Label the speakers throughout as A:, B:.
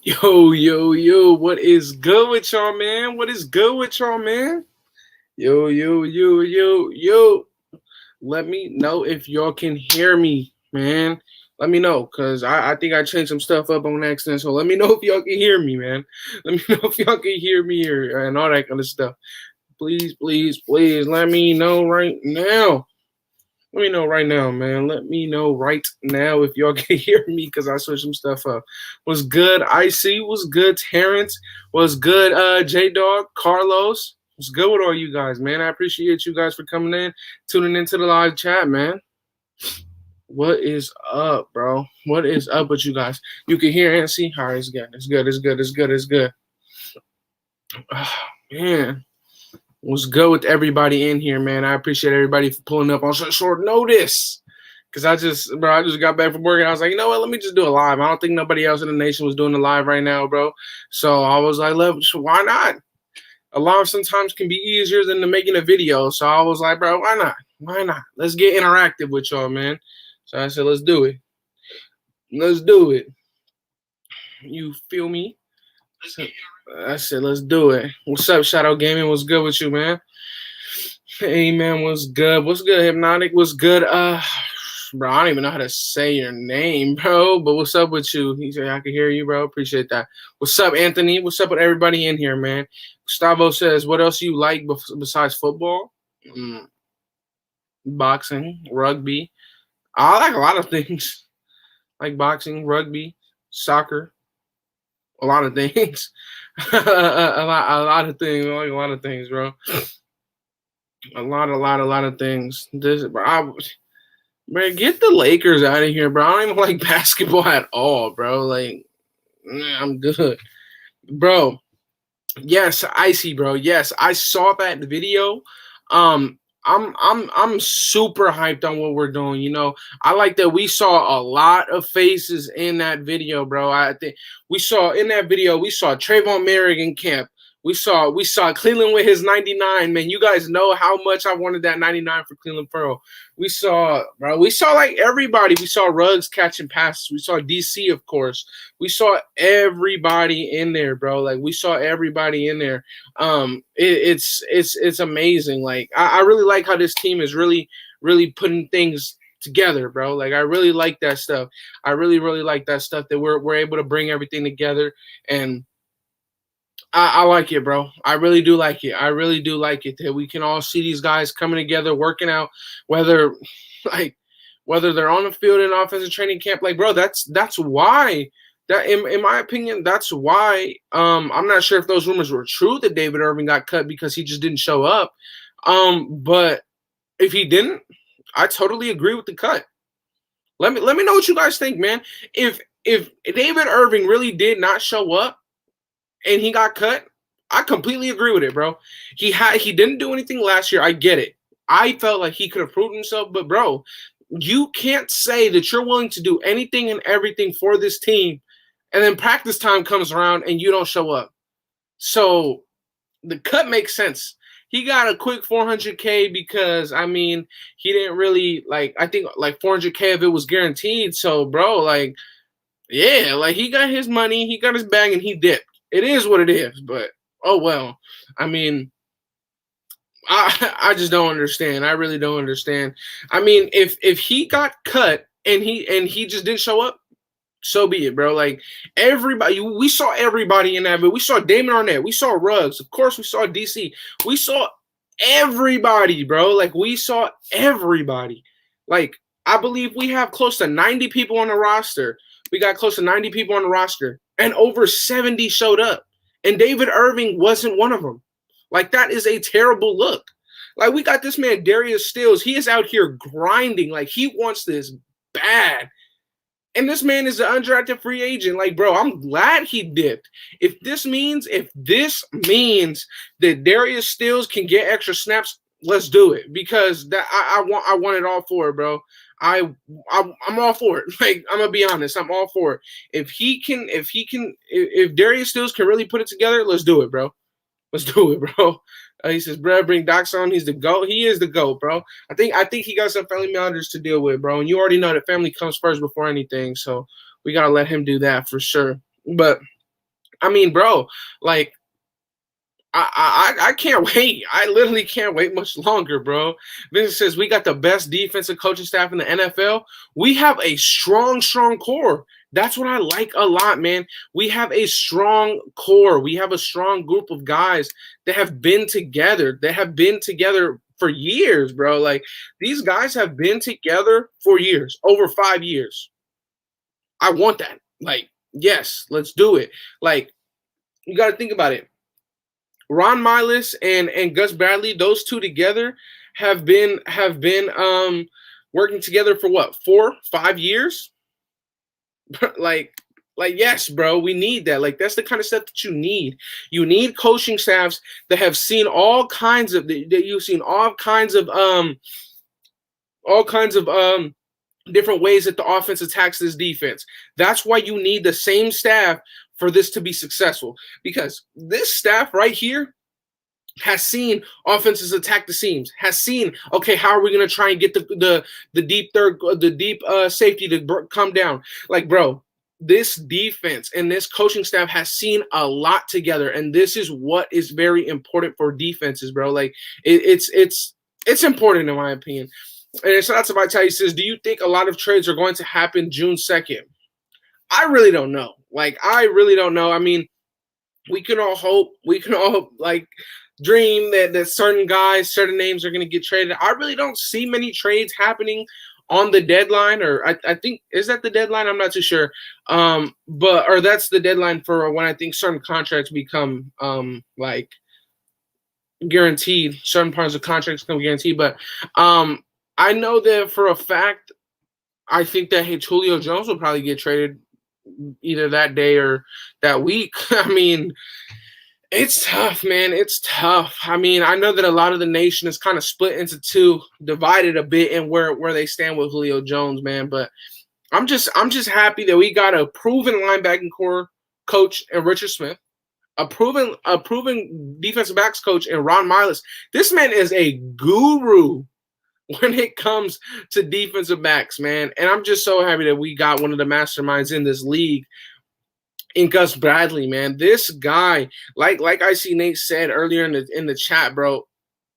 A: Yo, what is good with y'all, man? What is good with y'all, man? Yo. Let me know if y'all can hear me, man. Let me know, because I think I changed some stuff up on accident. So let me know if y'all can hear me, man. Let me know if y'all can hear me and all that kind of stuff. Please, let me know right now. Let me know right now, man. Let me know right now if y'all can hear me because I switched some stuff up. Was good, Icy? Was good, Terrence? Was good, J Dog? Carlos? What's good with all you guys, man? I appreciate you guys for coming in, tuning into the live chat, man. What is up, bro? What is up with you guys? You can hear and see. All right, it's good. It's good. Oh, man. What's good with everybody in here, man? I appreciate everybody for pulling up on such short notice. Cause I just got back from work and I was like, you know what? Let me just do a live. I don't think nobody else in the nation was doing the live right now, bro. So I was like, why not? A live sometimes can be easier than making a video. So I was like, bro, why not? Why not? Let's get interactive with y'all, man. So I said, let's do it. Let's do it. You feel me? So I said, let's do it. What's up, Shadow Gaming? What's good with you, man? Hey, man, what's good? What's good, Hypnotic? What's good? Bro, I don't even know how to say your name, bro. But what's up with you? He said I can hear you, bro. Appreciate that. What's up, Anthony? What's up with everybody in here, man? Gustavo says, what else you like besides football? Boxing, rugby. I like a lot of things. Like boxing, rugby, soccer, a lot of things. a lot of things. I like a lot of things, bro. A lot of things. Man, get the Lakers out of here, bro. I don't even like basketball at all, bro. Like, I'm good, bro. Yes, Icy, bro. Yes, I saw that video. I'm super hyped on what we're doing. You know, I like that we saw a lot of faces in that video, bro. I think we saw Trayvon Merrick in camp. We saw Cleveland with his 99, man. You guys know how much I wanted that 99 for Cleveland Pearl. We saw like everybody. We saw Ruggs catching passes. We saw DC, of course. We saw everybody in there, bro. Like we saw everybody in there. It's amazing. Like I really like how this team is really putting things together, bro. Like I really like that stuff. I really like that stuff that we're able to bring everything together, and I like it, bro. I really do like it. I really do like it that we can all see these guys coming together, working out, whether like whether they're on the field in offensive training camp. Like, bro, that's why that in my opinion, that's why I'm not sure if those rumors were true that David Irving got cut because he just didn't show up. But if he didn't, I totally agree with the cut. Let me know what you guys think, man. If David Irving really did not show up and he got cut, I completely agree with it, bro. He didn't do anything last year. I get it. I felt like he could have proved himself, but bro, you can't say that you're willing to do anything and everything for this team, and then practice time comes around and you don't show up. So the cut makes sense. He got a quick 400K because I mean he didn't really I think like 400K of it was guaranteed. So bro, like yeah, like he got his money, he got his bag, and he dipped. It is what it is, but oh well. I mean, I just don't understand. I really don't understand. I mean, if he got cut and he just didn't show up, so be it, bro. Like everybody, we saw everybody in that. But we saw Damon Arnett, we saw Ruggs, of course, we saw DC, we saw everybody, bro. Like we saw everybody. Like I believe we have close to 90 people on the roster. We got close to 90 people on the roster, and over 70 showed up. And David Irving wasn't one of them. Like, that is a terrible look. Like, we got this man, Darius Stills. He is out here grinding. Like, he wants this bad. And this man is an undrafted free agent. Like, bro, I'm glad he dipped. If this means that Darius Stills can get extra snaps, let's do it. Because that I want it all for it, bro. I'm all for it. Like, I'm gonna be honest, I'm all for it. If Darius Stills can really put it together, let's do it, bro. Let's do it, bro. He says, bro, bring Docs on. He's the GOAT. He is the GOAT, bro. I think he got some family matters to deal with, bro. And you already know that family comes first before anything. So we gotta let him do that for sure. But I mean, bro, like I can't wait. I literally can't wait much longer, bro. Vince says we got the best defensive coaching staff in the NFL. We have a strong, strong core. That's what I like a lot, man. We have a strong core. We have a strong group of guys that have been together. That have been together for years, bro. Like these guys have been together for years, over 5 years. I want that. Like, yes, let's do it. Like, you got to think about it. Ron Miles and Gus Bradley, those two together have been working together for what, 4-5 years? like yes, bro, we need that. Like that's the kind of stuff that you need. You need coaching staffs that have seen all kinds of that you've seen all kinds of different ways that the offense attacks this defense. That's why you need the same staff for this to be successful, because this staff right here has seen offenses attack the seams, has seen, okay, how are we going to try and get the deep safety to come down? Like, bro, this defense and this coaching staff has seen a lot together, and this is what is very important for defenses, bro. Like, it's important in my opinion. And shout out to Vitality says, do you think a lot of trades are going to happen June 2nd? I really don't know. Like, I really don't know. I mean, we can all hope. We can all, like, dream that certain guys, certain names are going to get traded. I really don't see many trades happening on the deadline, or I think, is that the deadline? I'm not too sure. Or that's the deadline for when I think certain contracts become, like, guaranteed. Certain parts of contracts become guaranteed. But I know that for a fact, I think that Julio Jones will probably get traded either that day or that week. I mean, it's tough, man. It's tough. I mean, I know that a lot of the nation is kind of split into two, divided a bit in where they stand with Julio Jones, man. But I'm just happy that we got a proven linebacking core coach in Richard Smith, a proven defensive backs coach in Ron Miles. This man is a guru when it comes to defensive backs, man. And I'm just so happy that we got one of the masterminds in this league in Gus Bradley, man. This guy, like I see Nate said earlier in the chat, bro,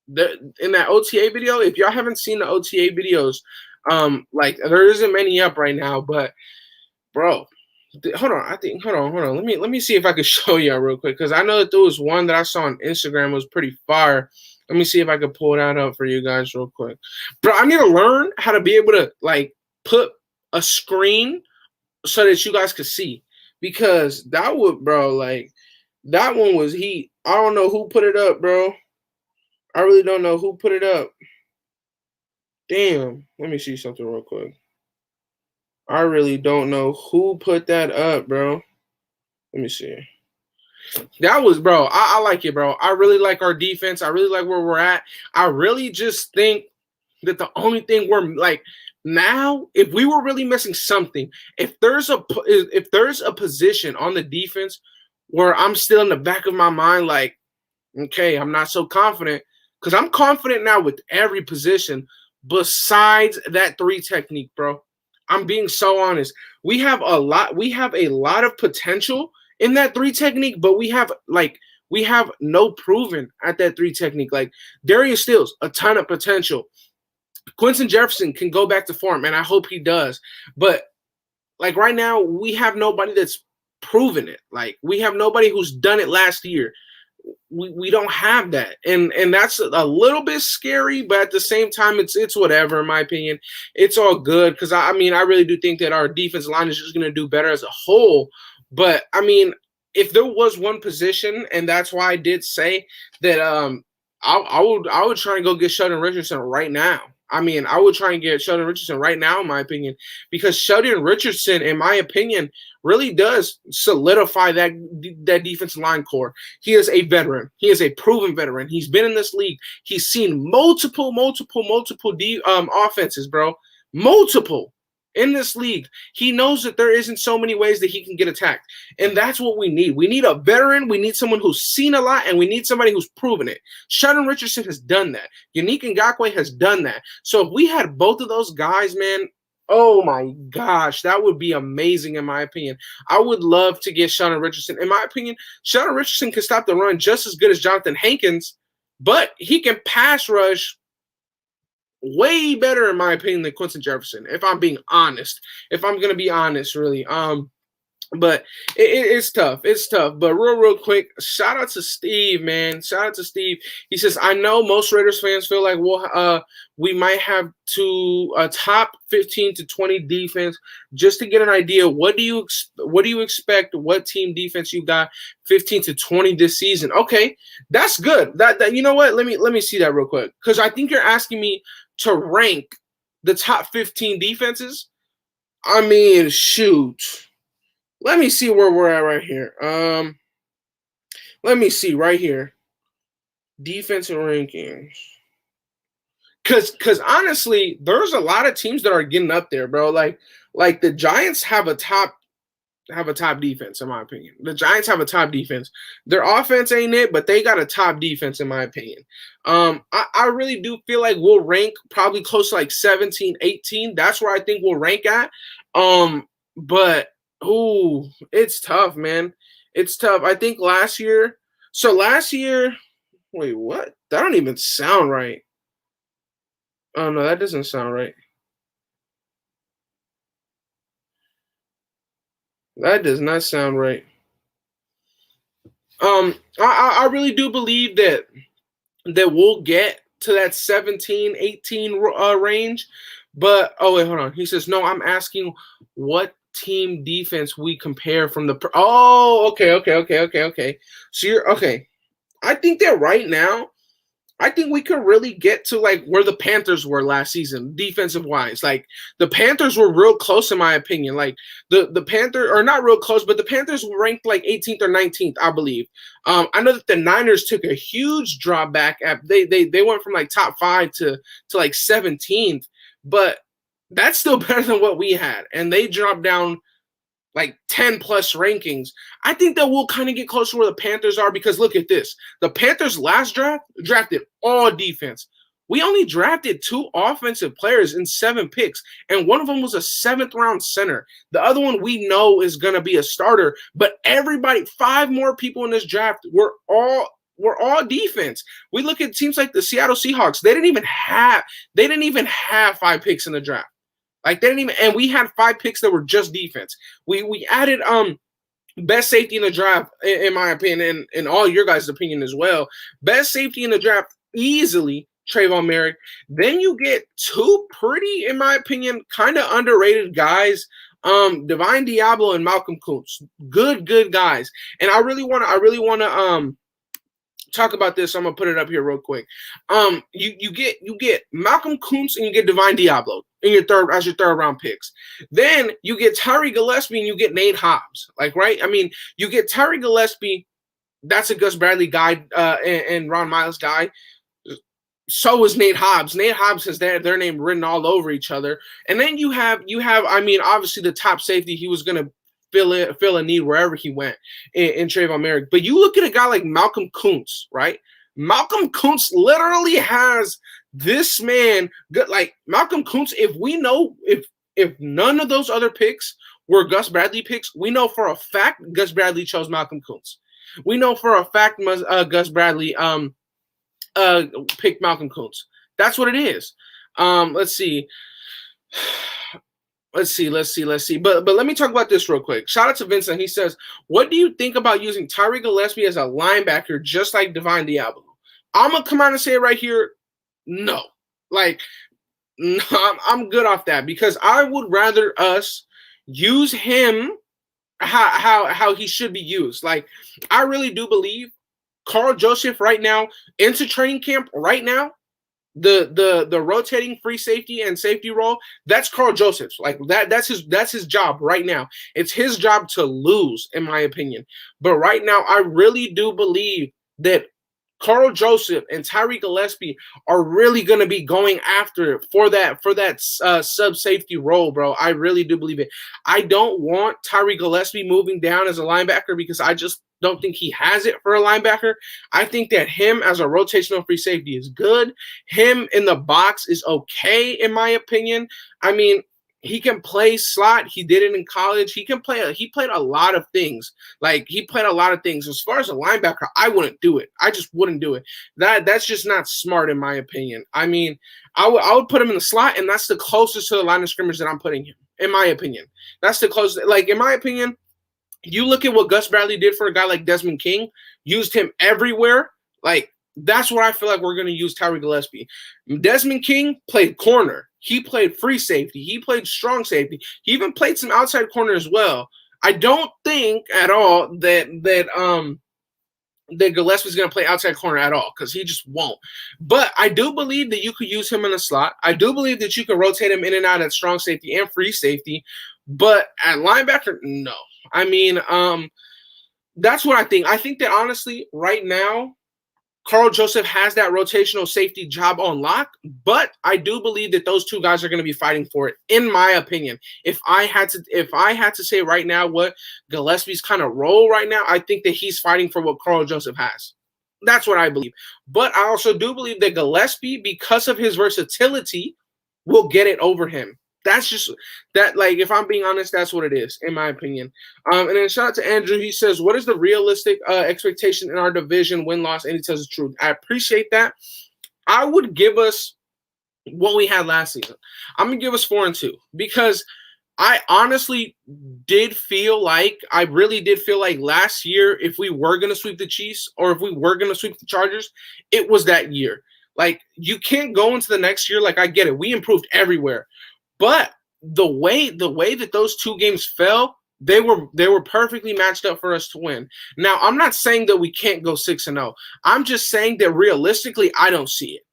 A: in that OTA video, if y'all haven't seen the OTA videos, like there isn't many up right now, but bro, hold on. Let me see if I can show y'all real quick, because I know that there was one that I saw on Instagram was pretty fire. Let me see if I can pull that up for you guys real quick. Bro, I need to learn how to be able to, like, put a screen so that you guys could see. Because that would, bro, like, that one was heat. I don't know who put it up, bro. I really don't know who put it up. Damn. Let me see something real quick. I really don't know who put that up, bro. Let me see. That was, bro, I like it, bro. I really like our defense. I really like where we're at. I really just think that the only thing we're, like, now, if we were really missing something, if there's a position on the defense where I'm still in the back of my mind, like, okay, I'm not so confident, because I'm confident now with every position besides that 3 technique, bro. I'm being so honest. We have a lot of potential in that 3 technique, but we have no proven at that 3 technique. Like Darius Stills, a ton of potential. Quinton Jefferson can go back to form, and I hope he does. But like right now, we have nobody that's proven it. Like we have nobody who's done it last year. We don't have that, and that's a little bit scary, but at the same time, it's whatever. In my opinion, it's all good, because I mean, I really do think that our defensive line is just going to do better as a whole. But I mean, if there was one position, and that's why I did say that I would try and go get Sheldon Richardson right now. I mean, I would try and get Sheldon Richardson right now, in my opinion, because Sheldon Richardson, in my opinion, really does solidify that defensive line core. He is a veteran. He is a proven veteran. He's been in this league. He's seen multiple offenses, bro. Multiple in this league. He knows that there isn't so many ways that he can get attacked. And that's what we need. We need a veteran. We need someone who's seen a lot, and we need somebody who's proven it. Sheldon Richardson has done that. Yannick Ngakoue has done that. So if we had both of those guys, man, Oh my gosh, that would be amazing in my opinion. I would love to get Sheldon Richardson. In my opinion, Sheldon Richardson can stop the run just as good as Jonathan Hankins, but he can pass rush way better in my opinion than Quentin Jefferson. If I'm being honest, if I'm gonna be honest, really. But it's tough. It's tough. But real quick, shout out to Steve, man. Shout out to Steve. He says, I know most Raiders fans feel like we might have to top 15 to 20 defense just to get an idea. What do you expect? What team defense you got 15 to 20 this season? Okay, that's good. That you know what? Let me see that real quick because I think you're asking me to rank the top 15 defenses. I mean, shoot. Let me see where we're at right here. Let me see right here. Defensive rankings. Cause honestly, there's a lot of teams that are getting up there, bro. Like the Giants have a top defense, in my opinion. The Giants have a top defense. Their offense ain't it, but they got a top defense, in my opinion. I really do feel like we'll rank probably close to like 17, 18. That's where I think we'll rank at. But ooh, it's tough, man. It's tough. I think last year, wait, what? That don't even sound right. Oh, no, that doesn't sound right. That does not sound right. I really do believe that we'll get to that 17, 18 range. But, oh, wait, hold on. He says, no, I'm asking what team defense we compare from the okay. So you're okay. I think that right now, I think we could really get to like where the Panthers were last season, defensive wise. Like the Panthers were real close in my opinion. Like the Panthers are not real close, but the Panthers were ranked like 18th or 19th, I believe. I know that the Niners took a huge drop back at they went from like top 5 to like 17th, but that's still better than what we had. And they dropped down like 10 plus rankings. I think that we'll kind of get close to where the Panthers are because look at this. The Panthers last draft drafted all defense. We only drafted 2 offensive players in 7 picks, and one of them was a 7th round center. The other one we know is going to be a starter, but everybody, 5 more people in this draft were all defense. We look at teams like the Seattle Seahawks. They didn't even have 5 picks in the draft. Like they didn't even, and we had 5 picks that were just defense. We added best safety in the draft, in my opinion, and all your guys' opinion as well. Best safety in the draft easily, Trayvon Merrick. Then you get 2 pretty, in my opinion, kind of underrated guys. Divine Diablo and Malcolm Kuntz. Good guys. And I really wanna talk about this. I'm gonna put it up here real quick. You get Malcolm Kuntz and you get Divine Diablo in your third round picks. Then you get Tyree Gillespie and you get Nate Hobbs. Like, right? I mean, you get Tyree Gillespie, that's a Gus Bradley guy and Ron Miles guy. So is Nate Hobbs. Nate Hobbs has their name written all over each other. And then you have I mean, obviously the top safety, he was gonna fill a need wherever he went in Trayvon Merrick. But you look at a guy like Malcolm Kuntz, right? Malcolm Kuntz literally has this man good. Like Malcolm Kuntz, if none of those other picks were Gus Bradley picks, we know for a fact Gus Bradley chose Malcolm Kuntz. We know for a fact Gus Bradley picked Malcolm Kuntz. That's what it is. Let's see. But let me talk about this real quick. Shout out to Vincent. He says, what do you think about using Tyree Gillespie as a linebacker just like Divine Diablo? I'm going to come out and say it right here. No. Like, no, I'm good off that because I would rather us use him how he should be used. Like, I really do believe Carl Joseph right now, into training camp right now, the rotating free safety and safety role, that's Carl Joseph's. Like that's his job right now. It's his job to lose, in my opinion. But right now, I really do believe that Carl Joseph and Tyree Gillespie are really going to be going after it for that sub safety role, bro. I really do believe it. I don't want Tyree Gillespie moving down as a linebacker because I just don't think he has it for a linebacker. I think that him as a rotational free safety is good. Him in the box is okay, in my opinion. I mean, He can play slot. He did it in college. He can play. He played a lot of things. Like he played a lot of things. As far as a linebacker, I wouldn't do it. I just wouldn't do it. That's just not smart in my opinion. I mean, I would put him in the slot, and that's the closest to the line of scrimmage that I'm putting him. In my opinion, that's the closest. Like in my opinion, you look at what Gus Bradley did for a guy like Desmond King. Used him everywhere. Like that's what I feel like we're going to use Tyree Gillespie. Desmond King played corner. He played free safety. He played strong safety. He even played some outside corner as well. I don't think at all that Gillespie's going to play outside corner at all because he just won't. But I do believe that you could use him in the slot. I do believe that you can rotate him in and out at strong safety and free safety. But at linebacker, no. I mean, that's what I think. I think that honestly, right now, Carl Joseph has that rotational safety job on lock, but I do believe that those two guys are going to be fighting for it, in my opinion. If I had to say right now what Gillespie's kind of role right now, I think that he's fighting for what Carl Joseph has. That's what I believe. But I also do believe that Gillespie, because of his versatility, will get it over him. That's just that, like, if I'm being honest, that's what it is, in my opinion. And then shout out to Andrew. He says, what is the realistic expectation in our division win-loss? And he tells the truth. I appreciate that. I would give us what we had last season. I'm going to give us 4-2 because I honestly I really did feel like last year, if we were going to sweep the Chiefs or if we were going to sweep the Chargers, it was that year. Like, you can't go into the next year. Like, I get it. We improved everywhere. But the way that those two games fell, they were perfectly matched up for us to win. Now, I'm not saying that we can't go 6-0. I'm just saying that realistically, I don't see it.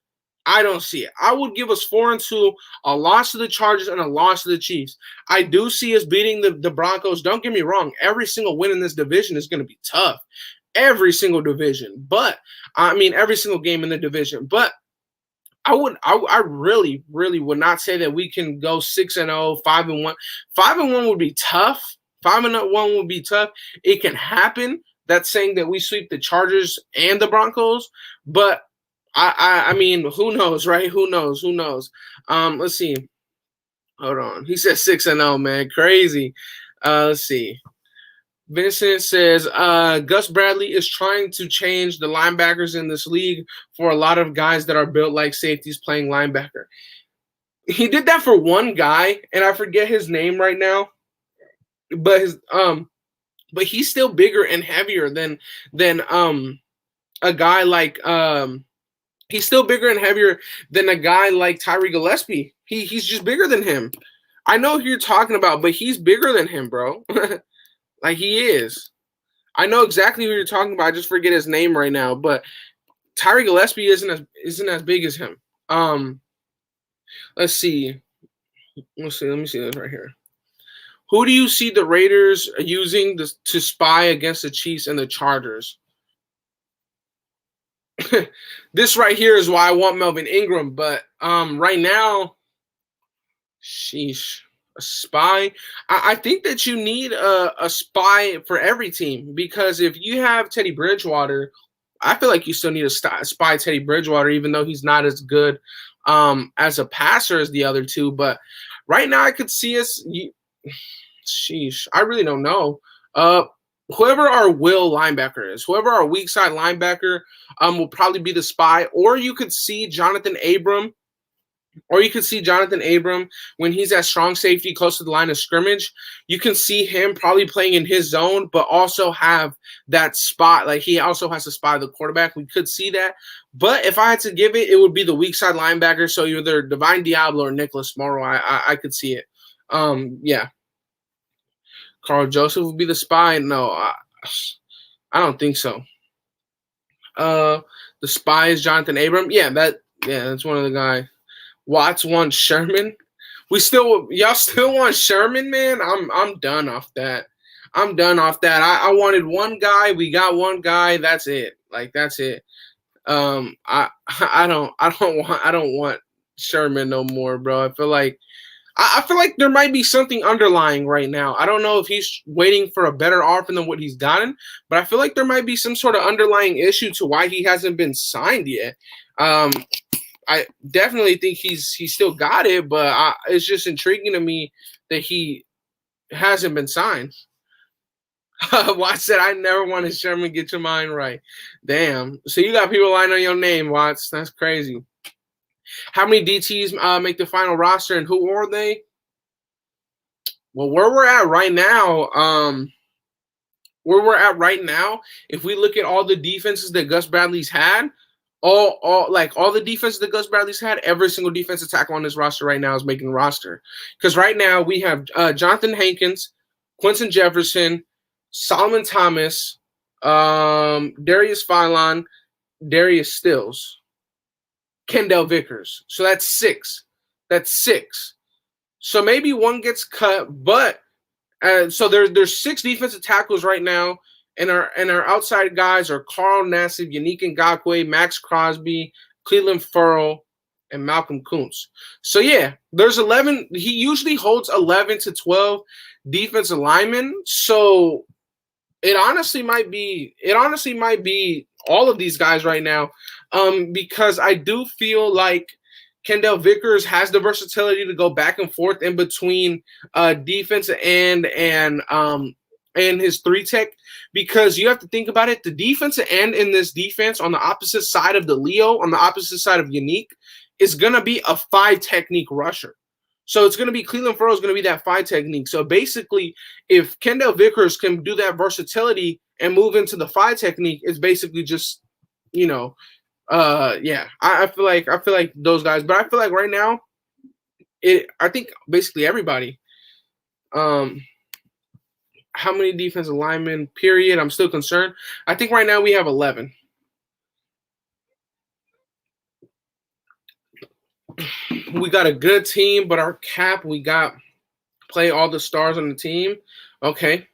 A: I would give us 4-2, a loss to the Chargers and a loss to the Chiefs. I do see us beating the Broncos. Don't get me wrong. Every single win in this division is going to be tough. Every single division. But, I mean, every single game in the division. But I really, really would not say that we can go 6-0, 5-1. 5-1 would be tough. 5-1 would be tough. It can happen. That's saying that we sweep the Chargers and the Broncos. But I mean, who knows, right? Who knows? Let's see. Hold on. He said 6-0, man. Crazy. Let's see. Vincent says, Gus Bradley is trying to change the linebackers in this league for a lot of guys that are built like safeties playing linebacker. He did that for one guy, and I forget his name right now, but he's still bigger and heavier than a guy like he's still bigger and heavier than a guy like Tyree Gillespie. He's just bigger than him. I know who you're talking about, but he's bigger than him, bro. Like, he is. I know exactly who you're talking about. I just forget his name right now. But Tyree Gillespie isn't as big as him. Let's see. Let me see this right here. Who do you see the Raiders using to spy against the Chiefs and the Chargers? This right here is why I want Melvin Ingram. But right now, sheesh. A spy. I think that you need a spy for every team because if you have Teddy Bridgewater, I feel like you still need a spy Teddy Bridgewater, even though he's not as good as a passer as the other two. But right now, I could see us. Sheesh, I really don't know. Whoever our will linebacker is, whoever our weak side linebacker will probably be the spy, or you could see Jonathan Abram. Or you can see Jonathan Abram when he's at strong safety close to the line of scrimmage. You can see him probably playing in his zone, but also have that spot. Like, he also has to spy the quarterback. We could see that. But if I had to give it, it would be the weak side linebacker. So either Divine Diablo or Nicholas Morrow. I could see it. Yeah. Carl Joseph would be the spy. No, I don't think so. The spy is Jonathan Abram. Yeah, that's one of the guys. Watts wants Sherman. Y'all still want Sherman, man? I'm done off that. I wanted one guy. We got one guy. That's it. Like, that's it. I don't want Sherman no more, bro. I feel like there might be something underlying right now. I don't know if he's waiting for a better offer than what he's gotten, but I feel like there might be some sort of underlying issue to why he hasn't been signed yet. I definitely think he's still got it, but it's just intriguing to me that he hasn't been signed. Watts said, I never wanted Sherman. Get your mind right. Damn. So you got people lying on your name, Watts. That's crazy. How many DTs make the final roster, and who are they? Well, where we're at right now, if we look at all the defenses that Gus Bradley's had, all the defenses that Gus Bradley's had, every single defensive tackle on this roster right now is making the roster. Because right now we have Jonathan Hankins, Quinton Jefferson, Solomon Thomas, Darius Philon, Darius Stills, Kendall Vickers. So that's six. So maybe one gets cut, but so there's 6 defensive tackles right now, and our outside guys are Carl Nassib, Yannick Ngakoue, Max Crosby, Cleveland Ferrell, and Malcolm Kuntz. So yeah, there's 11. He usually holds 11 to 12 defensive linemen. So it honestly might be all of these guys right now, because I do feel like Kendall Vickers has the versatility to go back and forth in between defensive end and his 3-tech, because you have to think about it. The defensive end in this defense on the opposite side of the Leo, on the opposite side of Yannick, is going to be a 5-technique rusher. So it's going to be Cleveland Ferrell is going to be that 5-technique. So basically, if Kendall Vickers can do that versatility and move into the 5-technique, it's basically just, I feel like those guys, but I feel like right now, I think basically everybody. How many defensive linemen? Period. I'm still concerned. I think right now we have 11. We got a good team, but our cap, we got play all the stars on the team. Okay.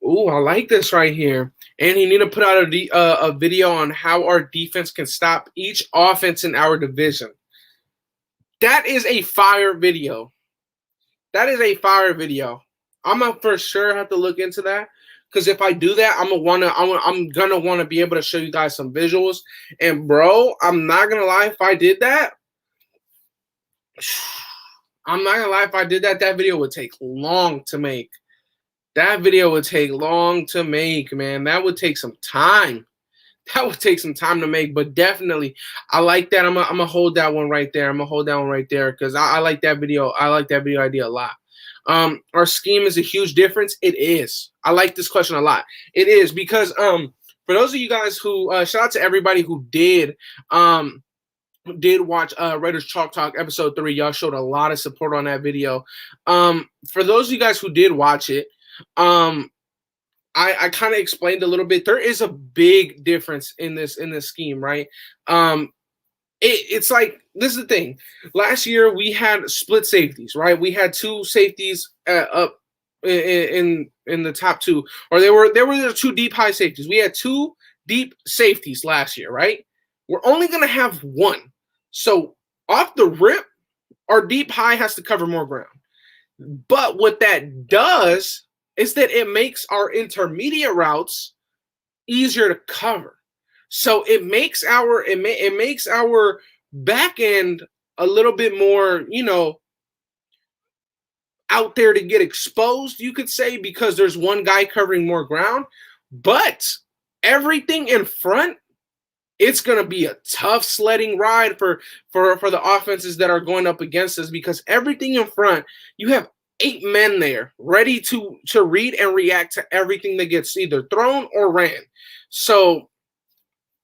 A: Ooh, I like this right here. And he need to put out a video on how our defense can stop each offense in our division. That is a fire video. I'm gonna for sure have to look into that, because if I do that, I'm gonna want to be able to show you guys some visuals. And bro, I'm not gonna lie, if I did that, that video would take long to make. Man. That would take some time. To make, but definitely, I like that. I'm gonna hold that one right there. Because I like that video. I like that video idea a lot. Our scheme is a huge difference. It is. I like this question a lot. It is, because for those of you guys who shout out to everybody who did watch Raiders Chalk Talk episode 3. Y'all showed a lot of support on that video. For those of you guys who did watch it, I kind of explained a little bit. There is a big difference in this scheme, right? It's like, this is the thing. Last year we had split safeties, right? We had 2 safeties up in the top 2, or there were 2 deep high safeties. We had 2 deep safeties last year, right? We're only gonna have 1. So off the rip, our deep high has to cover more ground. But what that does is that it makes our intermediate routes easier to cover. So it makes our back end a little bit more, out there to get exposed, you could say, because there's one guy covering more ground. But everything in front, it's going to be a tough sledding ride for the offenses that are going up against us, because everything in front, you have 8 men there ready to read and react to everything that gets either thrown or ran. So,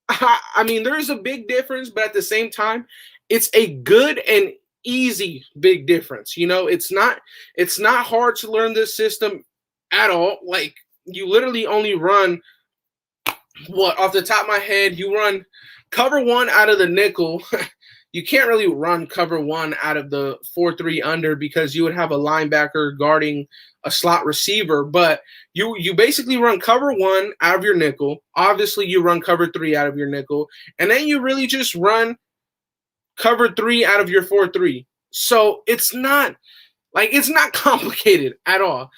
A: I mean, there is a big difference, but at the same time, it's a good and easy big difference. It's not hard to learn this system at all. Like, you literally only run, off the top of my head, you run cover 1 out of the nickel. You can't really run cover 1 out of the 4-3 under, because you would have a linebacker guarding a slot receiver. But you basically run cover 1 out of your nickel. Obviously, you run cover 3 out of your nickel. And then you really just run cover 3 out of your 4-3. So it's not complicated at all.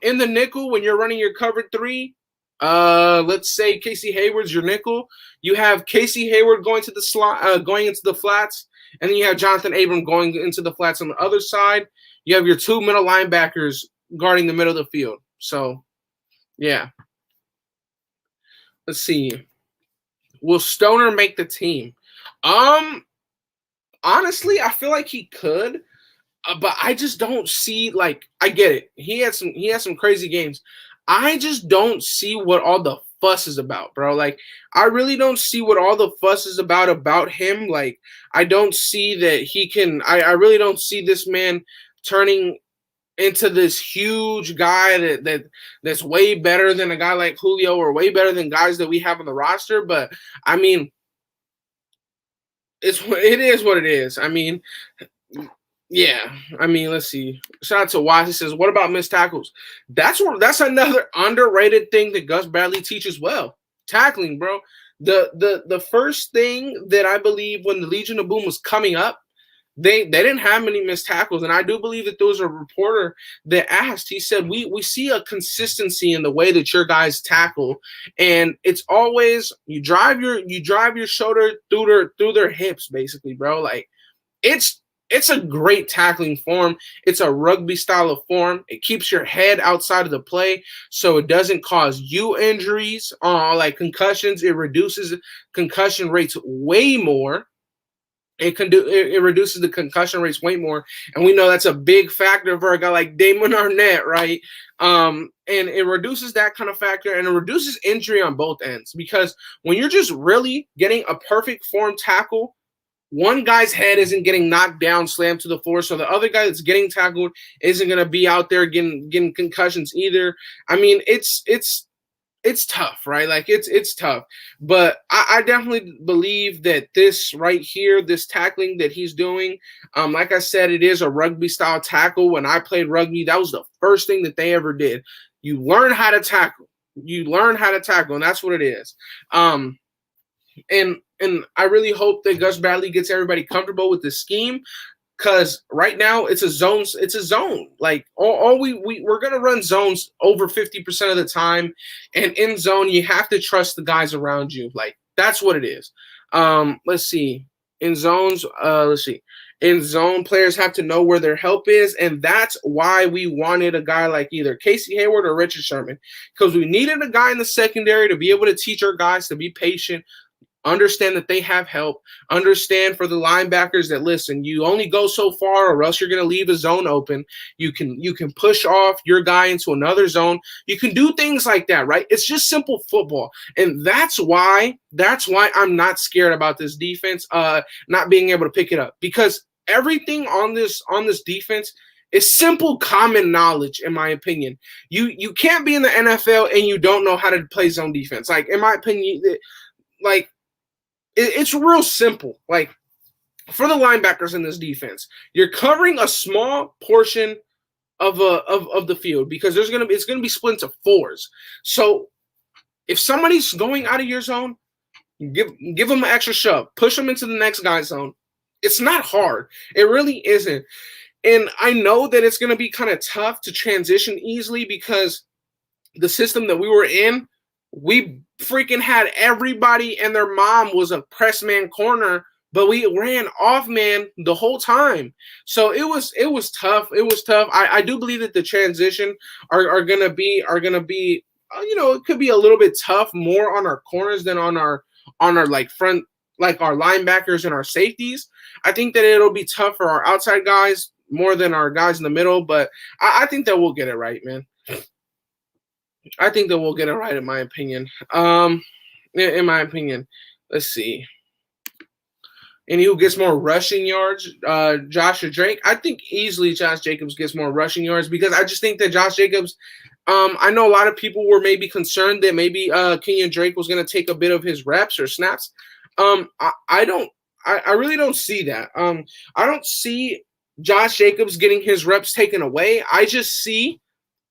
A: In the nickel, when you're running your cover 3, Let's say Casey Hayward's your nickel. You have Casey Hayward going to the slot, going into the flats, and then you have Jonathan Abram going into the flats on the other side. You have your two middle linebackers guarding the middle of the field. So, yeah. Let's see. Will Stoner make the team? Honestly, I feel like he could, but I just don't see, like, I get it. He had some crazy games. I just don't see what all the fuss is about, bro. Like, I really don't see what all the fuss is about him. Like, I don't see that he can. I really don't see this man turning into this huge guy that's way better than a guy like Julio or way better than guys that we have on the roster. But I mean, it is what it is. I mean, yeah. I mean, let's see. Shout out to Wise. He says, "What about missed tackles?" That's another underrated thing that Gus Bradley teaches well. Tackling, bro. The first thing that I believe when the Legion of Boom was coming up, they didn't have many missed tackles, and I do believe that there was a reporter that asked. He said, "We see a consistency in the way that your guys tackle, and it's always you drive your shoulder through their hips, basically, bro. Like it's a great tackling form. It's a rugby style of form. It keeps your head outside of the play, so it doesn't cause you injuries, like concussions. It reduces concussion rates way more." It reduces the concussion rates way more, and we know that's a big factor for a guy like Damon Arnett, right? And it reduces that kind of factor, and it reduces injury on both ends, because when you're just really getting a perfect form tackle, one guy's head isn't getting knocked down, slammed to the floor, so the other guy that's getting tackled isn't going to be out there getting concussions either. I mean, it's tough, right? Like it's tough, but I definitely believe that this right here, this tackling that he's doing, like I said, it is a rugby style tackle. When I played rugby, that was the first thing that they ever did. You learn how to tackle. You learn how to tackle, and that's what it is. And I really hope that Gus Bradley gets everybody comfortable with this scheme. Because right now it's a zone. It's a zone. Like we're gonna run zones over 50% of the time, and in zone you have to trust the guys around you. Like that's what it is. Let's see. In zones, let's see. In zone, players have to know where their help is, and that's why we wanted a guy like either Casey Hayward or Richard Sherman, because we needed a guy in the secondary to be able to teach our guys to be patient. Understand that they have help. Understand for the linebackers that, listen, you only go so far or else you're going to leave a zone open. You can push off your guy into another zone. You can do things like that, right? It's just simple football. And that's why I'm not scared about this defense not being able to pick it up, because everything on this defense is simple common knowledge, in my opinion. You can't be in the NFL and you don't know how to play zone defense. Like, in my opinion, like, it's real simple. Like, for the linebackers in this defense, you're covering a small portion of the field, because it's gonna be split into fours. So if somebody's going out of your zone, give them an extra shove, push them into the next guy's zone. It's not hard. It really isn't. And I know that it's gonna be kind of tough to transition easily, because the system that we were in, we freaking had everybody and their mom was a press man corner, but we ran off man the whole time. So it was tough. It was tough. I do believe that the transition are gonna be it could be a little bit tough, more on our corners than on our like front, like our linebackers and our safeties. I think that it'll be tough for our outside guys more than our guys in the middle, but I think that we'll get it right, man. I think that we'll get it right, in my opinion. In my opinion, let's see. And who gets more rushing yards, Josh or Drake? I think easily Josh Jacobs gets more rushing yards, because I just think that Josh Jacobs. I know a lot of people were maybe concerned that maybe Kenyon Drake was going to take a bit of his reps or snaps. I really don't see that. I don't see Josh Jacobs getting his reps taken away. I just see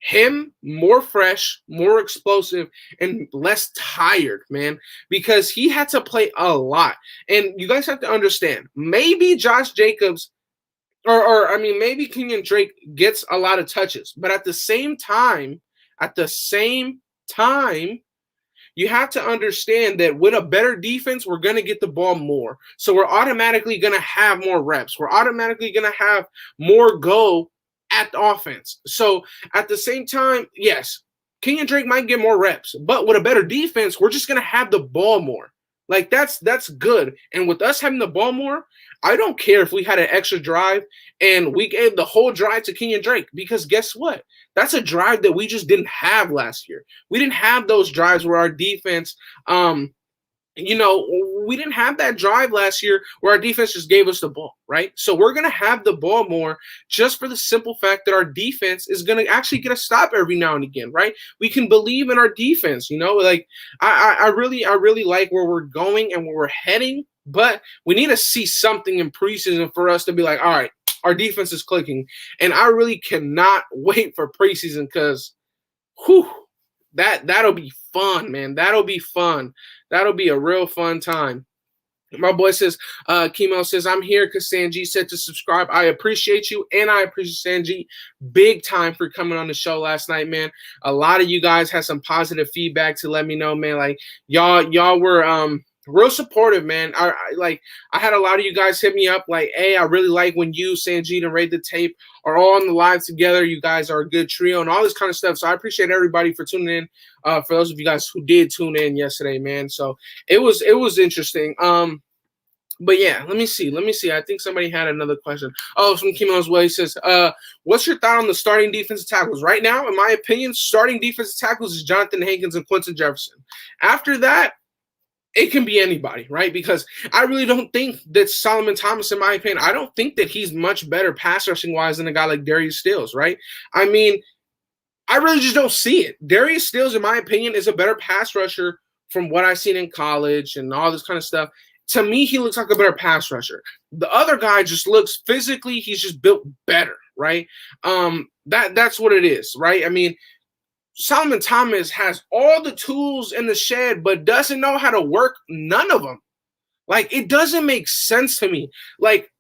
A: him more fresh, more explosive, and less tired, man, because he had to play a lot. And you guys have to understand, maybe Josh Jacobs maybe Kenyon Drake gets a lot of touches, but at the same time, you have to understand that with a better defense, we're going to get the ball more. So we're automatically going to have more reps. We're automatically going to have more go at the offense. So at the same time, yes, Kenyon Drake might get more reps, but with a better defense, we're just going to have the ball more. Like that's good. And with us having the ball more, I don't care if we had an extra drive and we gave the whole drive to Kenyon Drake, because guess what? That's a drive that we just didn't have last year. We didn't have those drives where our defense, we didn't have that drive last year where our defense just gave us the ball, right? So we're going to have the ball more just for the simple fact that our defense is going to actually get a stop every now and again, right? We can believe in our defense, like I really like where we're going and where we're heading, but we need to see something in preseason for us to be like, all right, our defense is clicking. And I really cannot wait for preseason because, that'll be fun, man. That'll be fun. That'll be a real fun time. My boy says, Chemo says, I'm here because Sanjit said to subscribe. I appreciate you, and I appreciate Sanjit big time for coming on the show last night, man. A lot of you guys had some positive feedback to let me know, man. Like, y'all were real supportive, man. I had a lot of you guys hit me up like, hey, I really like when you, Sanjit, and Ray the Tape are all on the live together. You guys are a good trio and all this kind of stuff. So I appreciate everybody for tuning in. For those of you guys who did tune in yesterday, man. So it was interesting. But yeah, let me see. I think somebody had another question. Oh, from Kimo's Way. He says, what's your thought on the starting defensive tackles? Right now, in my opinion, starting defensive tackles is Jonathan Hankins and Quentin Jefferson. After that, it can be anybody, right? Because I really don't think that Solomon Thomas, in my opinion, I don't think that he's much better pass rushing wise than a guy like Darius Stills, right? I mean, I really just don't see it. Darius Stills, in my opinion, is a better pass rusher from what I've seen in college and all this kind of stuff. To me, he looks like a better pass rusher. The other guy just looks physically, he's just built better, right? That's what it is, right? I mean, Solomon Thomas has all the tools in the shed, but doesn't know how to work none of them. Like, it doesn't make sense to me. Like,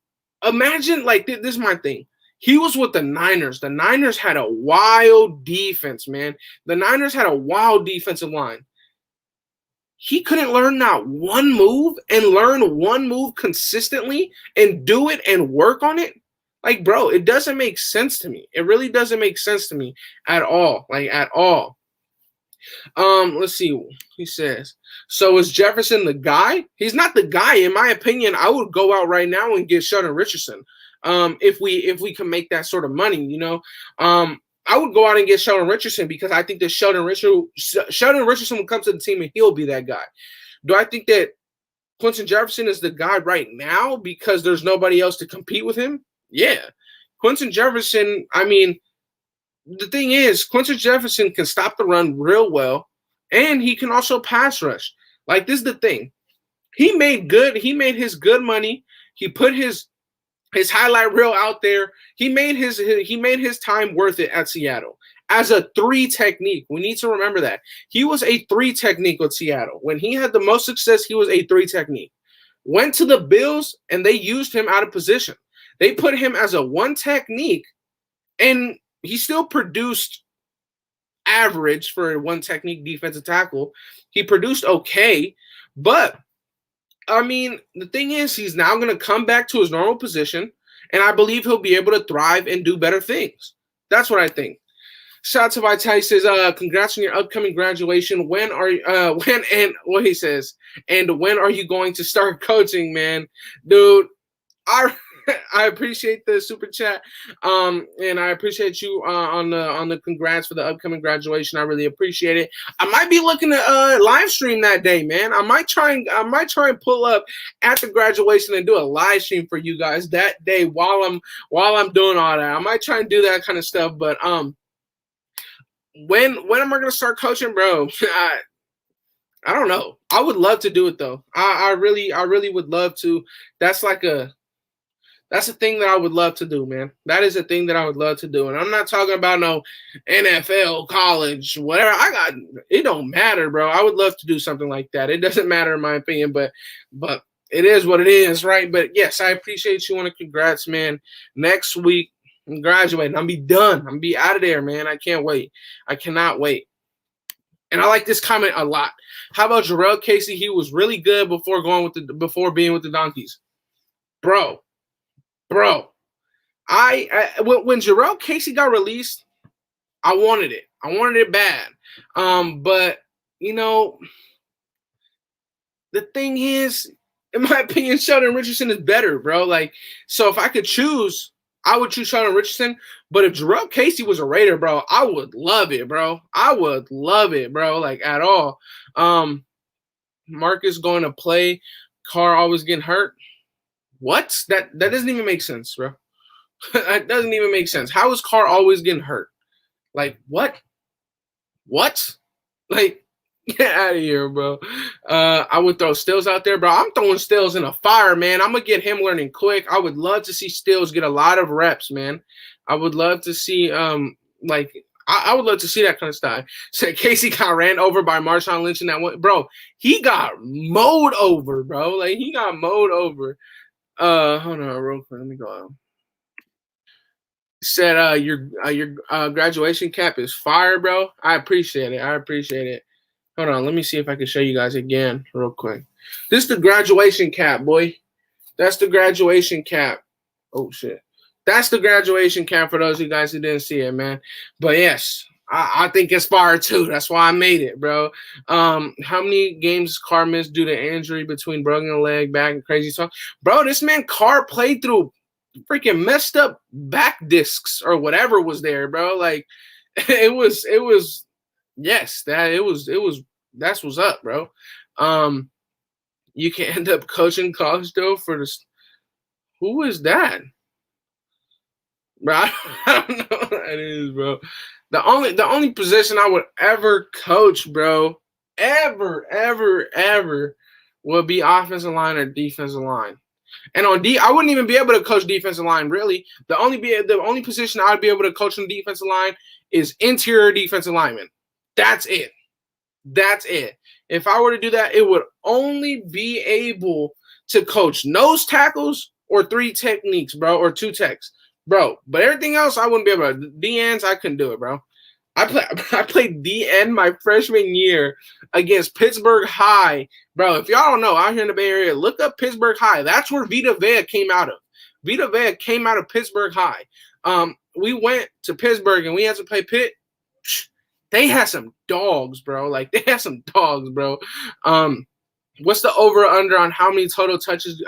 A: imagine, like, this is my thing. He was with the Niners. The Niners had a wild defense, man. The Niners had a wild defensive line. He couldn't learn not one move and learn one move consistently and do it and work on it. Like, bro, it doesn't make sense to me. It really doesn't make sense to me at all. Like, at all. Let's see. He says, so is Jefferson the guy? He's not the guy. In my opinion, I would go out right now and get Sheldon Richardson. If we can make that sort of money, I would go out and get Sheldon Richardson because I think that Sheldon Richardson will come to the team and he'll be that guy. Do I think that Quentin Jefferson is the guy right now because there's nobody else to compete with him? Yeah. Quentin Jefferson, I mean, the thing is, Quentin Jefferson can stop the run real well, and he can also pass rush. Like, this is the thing. He made his good money. He put his highlight reel out there. He made his time worth it at Seattle as a 3 technique. We need to remember that. He was a 3 technique with Seattle. When he had the most success, he was a 3 technique. Went to the Bills, and they used him out of position. They put him as a 1 technique, and he still produced average for a 1 technique defensive tackle. He produced okay, but I mean, the thing is, he's now going to come back to his normal position, and I believe he'll be able to thrive and do better things. That's what I think. Shout out to Vitai says, congrats on your upcoming graduation. When are you, and what he says, and when are you going to start coaching, man? Dude, I appreciate the super chat, and I appreciate you on the congrats for the upcoming graduation. I really appreciate it. I might be looking to live stream that day, man. I might try and pull up at the graduation and do a live stream for you guys that day while I'm doing all that. I might try and do that kind of stuff. But when am I gonna start coaching, bro? I don't know. I would love to do it though. I really would love to. That's a thing that I would love to do, man. That is a thing that I would love to do. And I'm not talking about no NFL, college, whatever. It don't matter, bro. I would love to do something like that. It doesn't matter in my opinion, but it is what it is, right? But yes, I appreciate you on the congrats, man. Next week, I'm graduating. I'm be done. I'm be out of there, man. I can't wait. I cannot wait. And I like this comment a lot. How about Jarrell Casey? He was really good before being with the Donkeys, bro. When Jarrell Casey got released, I wanted it. I wanted it bad. But you know, the thing is, in my opinion, Sheldon Richardson is better, bro. Like, so if I could choose, I would choose Sheldon Richardson. But if Jarrell Casey was a Raider, bro, I would love it, bro. I would love it, bro. Like at all. Marcus going to play, Carr always getting hurt. What? That doesn't even make sense, bro. That doesn't even make sense. How is Carr always getting hurt? Like what? What? Like, get out of here, bro. I would throw Stills out there, bro. I'm throwing Stills in a fire, man. I'm gonna get him learning quick. I would love to see Stills get a lot of reps, man. I would love to see I would love to see that kind of stuff. So Casey got ran over by Marshawn Lynch in that one, bro. He got mowed over, bro. Like he got mowed over. Hold on, real quick. Let me go out. Said your graduation cap is fire, bro. I appreciate it. Hold on, let me see if I can show you guys again real quick. This is the graduation cap, boy. That's the graduation cap. Oh shit. That's the graduation cap for those of you guys who didn't see it, man. But yes, I think it's fire too. That's why I made it, bro. How many games Carr missed due to injury between broken leg, back, and crazy stuff? Bro, this man Carr played through freaking messed up back discs or whatever was there, bro. Like it was that's what's up, bro. You can end up coaching college though for this. Who is that? Bro, I don't know what that is, bro. The only position I would ever coach, bro, ever would be offensive line or defensive line. And on D, I wouldn't even be able to coach defensive line. Really, the only position I'd be able to coach on the defensive line is interior defensive lineman. That's it. If I were to do that, it would only be able to coach nose tackles or 3 techniques, bro, or 2 techs, bro. But everything else, I wouldn't be able to. D-ends, I couldn't do it, bro. I played D-end my freshman year against Pittsburgh High. Bro, if y'all don't know, out here in the Bay Area, look up Pittsburgh High. That's where Vita Vea came out of. Vita Vea came out of Pittsburgh High. We went to Pittsburgh and we had to play Pitt. They had some dogs, bro. Like, they had some dogs, bro. What's the over-under on how many total touches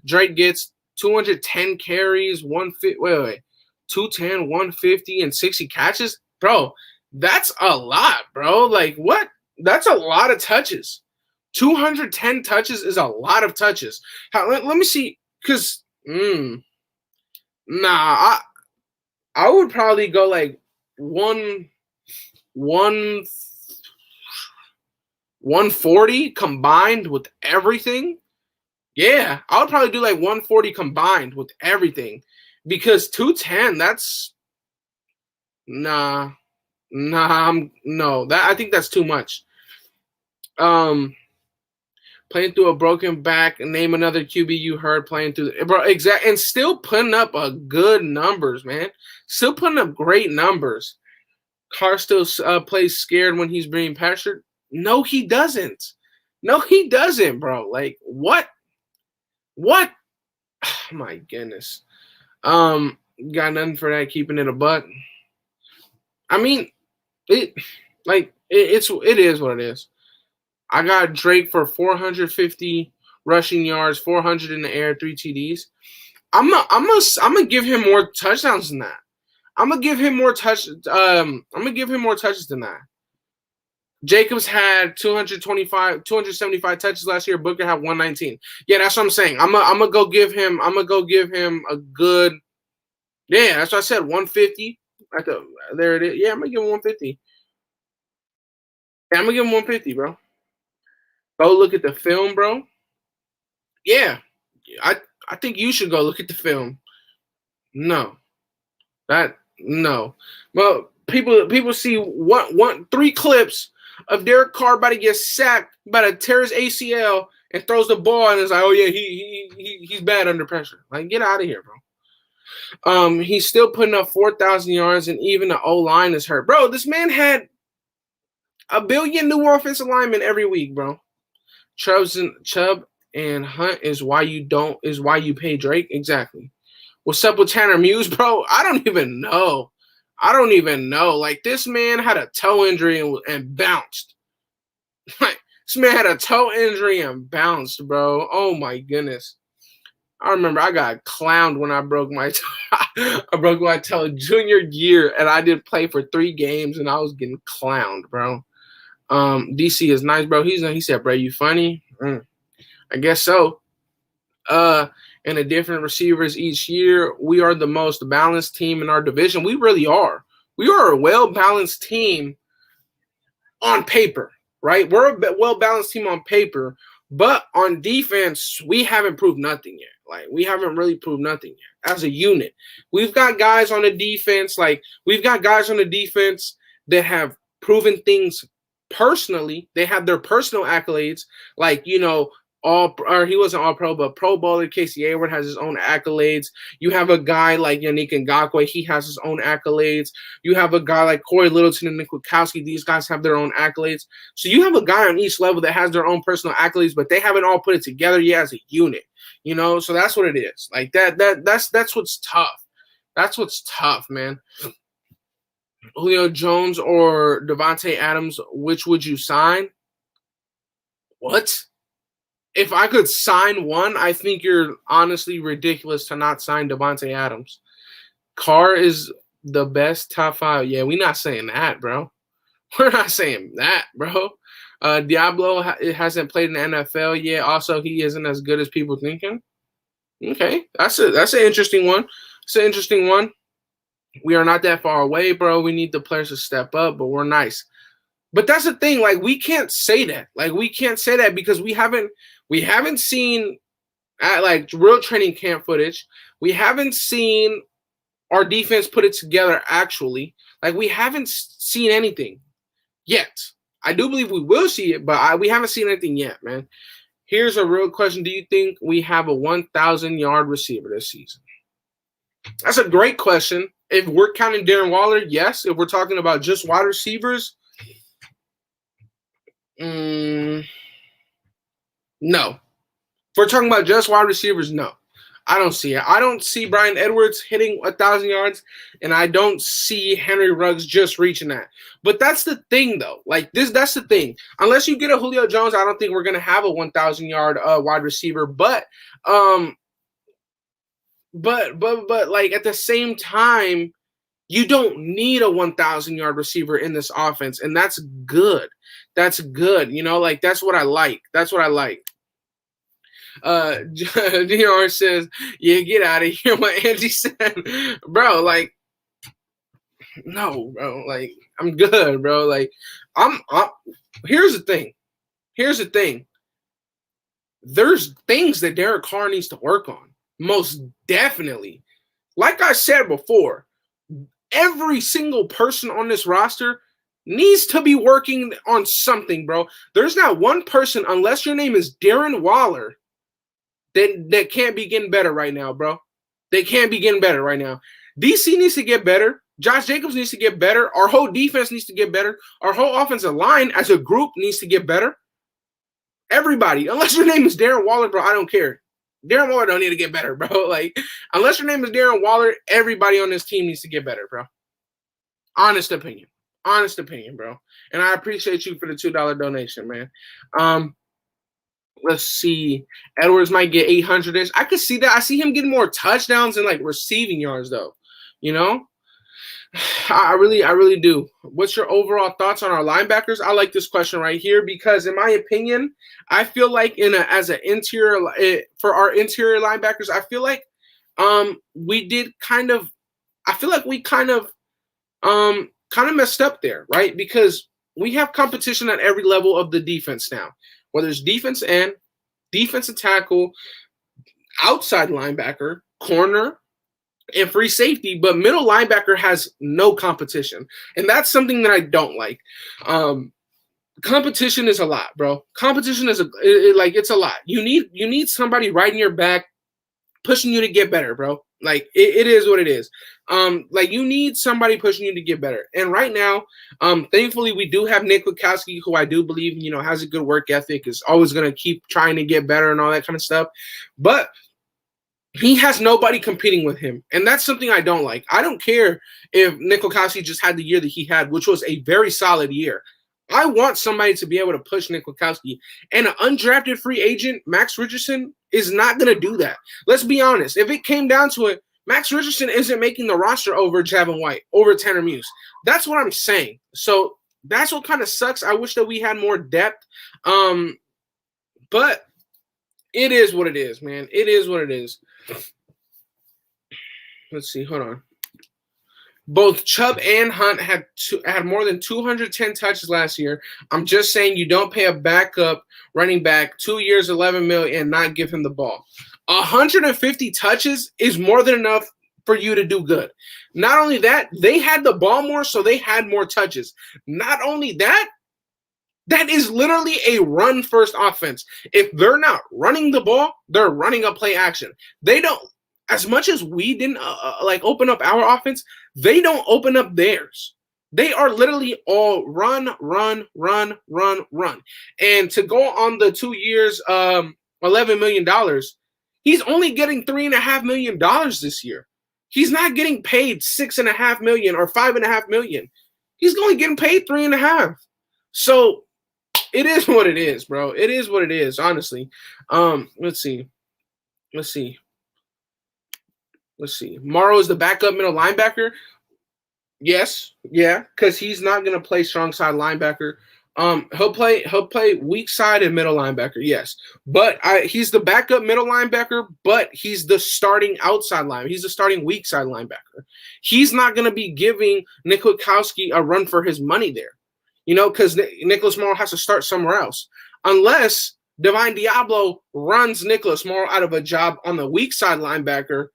A: Drake gets? 210 carries, 210, 150, and 60 catches? Bro, that's a lot, bro. Like, what? That's a lot of touches. 210 touches is a lot of touches. Let me see, because, I would probably go like 140 combined with everything. Yeah, I would probably do like 140 combined with everything, because 210, that's no. I think that's too much. Playing through a broken back. Name another QB you heard playing through, bro. Exact, and still putting up a good numbers, man. Still putting up great numbers. Carr still plays scared when he's being pressured. No, he doesn't. Bro. Like, what? Oh, my goodness. Got nothing for that. Keeping it a buck. I mean, it is what it is. I got Drake for 450 rushing yards, 400 in the air, 3 TDs. I'm gonna give him more touchdowns than that. I'm gonna give him more touches than that. Jacobs had 275 touches last year. Booker had 119. Yeah, that's what I'm saying. I'm gonna go give him a good. Yeah, that's what I said. 150. There it is. Yeah, I'm gonna give him 150. Yeah, I'm gonna give him 150, bro. Go look at the film, bro. Yeah, I think you should go look at the film. No. Well, people see 3 clips of Derek Carr about to get sacked, about to tear his ACL, and throws the ball, and it's like, oh yeah, he's bad under pressure. Like, get out of here, bro. He's still putting up 4,000 yards, and even the O-line is hurt. Bro, this man had A billion new offensive linemen every week, bro. Chubb and Hunt is why you pay Drake. Exactly. What's up with Tanner Muse, bro? I don't even know. Like, this man had a toe injury and bounced. Like, this man had a toe injury and bounced, bro. Oh my goodness. I remember I got clowned when I broke my toe junior year, and I didn't play for 3 games, and I was getting clowned, bro. DC is nice, bro. He said, bro, you funny? I guess so. And the different receivers each year, we are the most balanced team in our division. We really are. We are a well-balanced team on paper, right? We're a well-balanced team on paper, but on defense, we haven't proved nothing yet. Like, we haven't really proved nothing yet as a unit. We've got guys on the defense, that have proven things personally. They have their personal accolades, like, he wasn't all pro, but Pro Bowler Casey Hayward has his own accolades. You have a guy like Yannick Ngakoue, he has his own accolades. You have a guy like Corey Littleton and Nick Witkowski, these guys have their own accolades. So you have a guy on each level that has their own personal accolades, but they haven't all put it together yet as a unit. So that's what it is. Like that's what's tough. That's what's tough, man. Julio Jones or Devontae Adams, which would you sign? What? If I could sign one, I think you're honestly ridiculous to not sign Devontae Adams. Carr is the best top 5. Yeah, we're not saying that, bro. We're not saying that, bro. Diablo hasn't played in the NFL yet. Also, he isn't as good as people thinking. Okay, that's an interesting one. It's an interesting one. We are not that far away, bro. We need the players to step up, but we're nice. But that's the thing. Like, we can't say that. Because we haven't seen real training camp footage. We haven't seen our defense put it together actually. Like, we haven't seen anything yet. I do believe we will see it, but we haven't seen anything yet, man. Here's a real question. Do you think we have a 1,000-yard receiver this season? That's a great question. If we're counting Darren Waller, yes. If we're talking about just wide receivers, no. If we're talking about just wide receivers, no. I don't see it. I don't see Bryan Edwards hitting 1,000 yards, and I don't see Henry Ruggs just reaching that. But that's the thing, though. That's the thing. Unless you get a Julio Jones, I don't think we're going to have a 1,000-yard wide receiver. But at the same time, you don't need a 1,000-yard receiver in this offense, and that's good. That's good. That's what I like. DR says, yeah, get out of here. What Angie said, bro, no, bro, I'm good, bro. Here's the thing. There's things that Derek Carr needs to work on. Most definitely. Like I said before, every single person on this roster needs to be working on something, bro. There's not one person, unless your name is Darren Waller, that can't be getting better right now, bro. They can't be getting better right now. DC needs to get better. Josh Jacobs needs to get better. Our whole defense needs to get better. Our whole offensive line as a group needs to get better. Everybody, unless your name is Darren Waller, bro, I don't care. Darren Waller don't need to get better, bro. Unless your name is Darren Waller, everybody on this team needs to get better, bro. Honest opinion, bro. And I appreciate you for the $2 donation, man. Let's see. Edwards might get 800-ish. I could see that. I see him getting more touchdowns and receiving yards, though. I really do. What's your overall thoughts on our linebackers? I like this question right here because, in my opinion, I feel like for our interior linebackers, I feel like we kind of messed up there, right? Because we have competition at every level of the defense now, whether it's defense end, defensive tackle, outside linebacker, corner, and free safety, but middle linebacker has no competition. And that's something that I don't like. Competition is a lot, bro. Competition is it's a lot. You need somebody riding your back, pushing you to get better, bro. Like it is what it is. Like you need somebody pushing you to get better. And right now, thankfully we do have Nick Witkowski, who I do believe, has a good work ethic, is always gonna keep trying to get better and all that kind of stuff. But he has nobody competing with him. And that's something I don't like. I don't care if Nick Witkowski just had the year that he had, which was a very solid year. I want somebody to be able to push Nick Witkowski. And an undrafted free agent, Max Richardson, is not going to do that. Let's be honest. If it came down to it, Max Richardson isn't making the roster over Javin White, over Tanner Muse. That's what I'm saying. So that's what kind of sucks. I wish that we had more depth. But it is what it is, man. It is what it is. Let's see. Hold on. Both Chubb and Hunt had more than 210 touches last year. I'm just saying you don't pay a backup running back 2 years, $11 million, and not give him the ball. 150 touches is more than enough for you to do good. Not only that, they had the ball more, so they had more touches. Not only that, that is literally a run-first offense. If they're not running the ball, they're running a play action. They don't, as much as we didn't open up our offense, they don't open up theirs. They are literally all run. And to go on the 2 years, $11 million, he's only getting $3.5 million this year. He's not getting paid $6.5 million or $5.5 million. He's only getting paid $3.5. So it is what it is, bro. It is what it is, honestly. Let's see. Morrow is the backup middle linebacker. Yes, yeah, because he's not gonna play strong side linebacker. He'll play weak side and middle linebacker. Yes, but he's the backup middle linebacker. But he's the starting outside linebacker. He's the starting weak side linebacker. He's not gonna be giving Nick Witkowski a run for his money there. Because Nicholas Morrow has to start somewhere else. Unless Divine Diablo runs Nicholas Morrow out of a job on the weak side linebacker,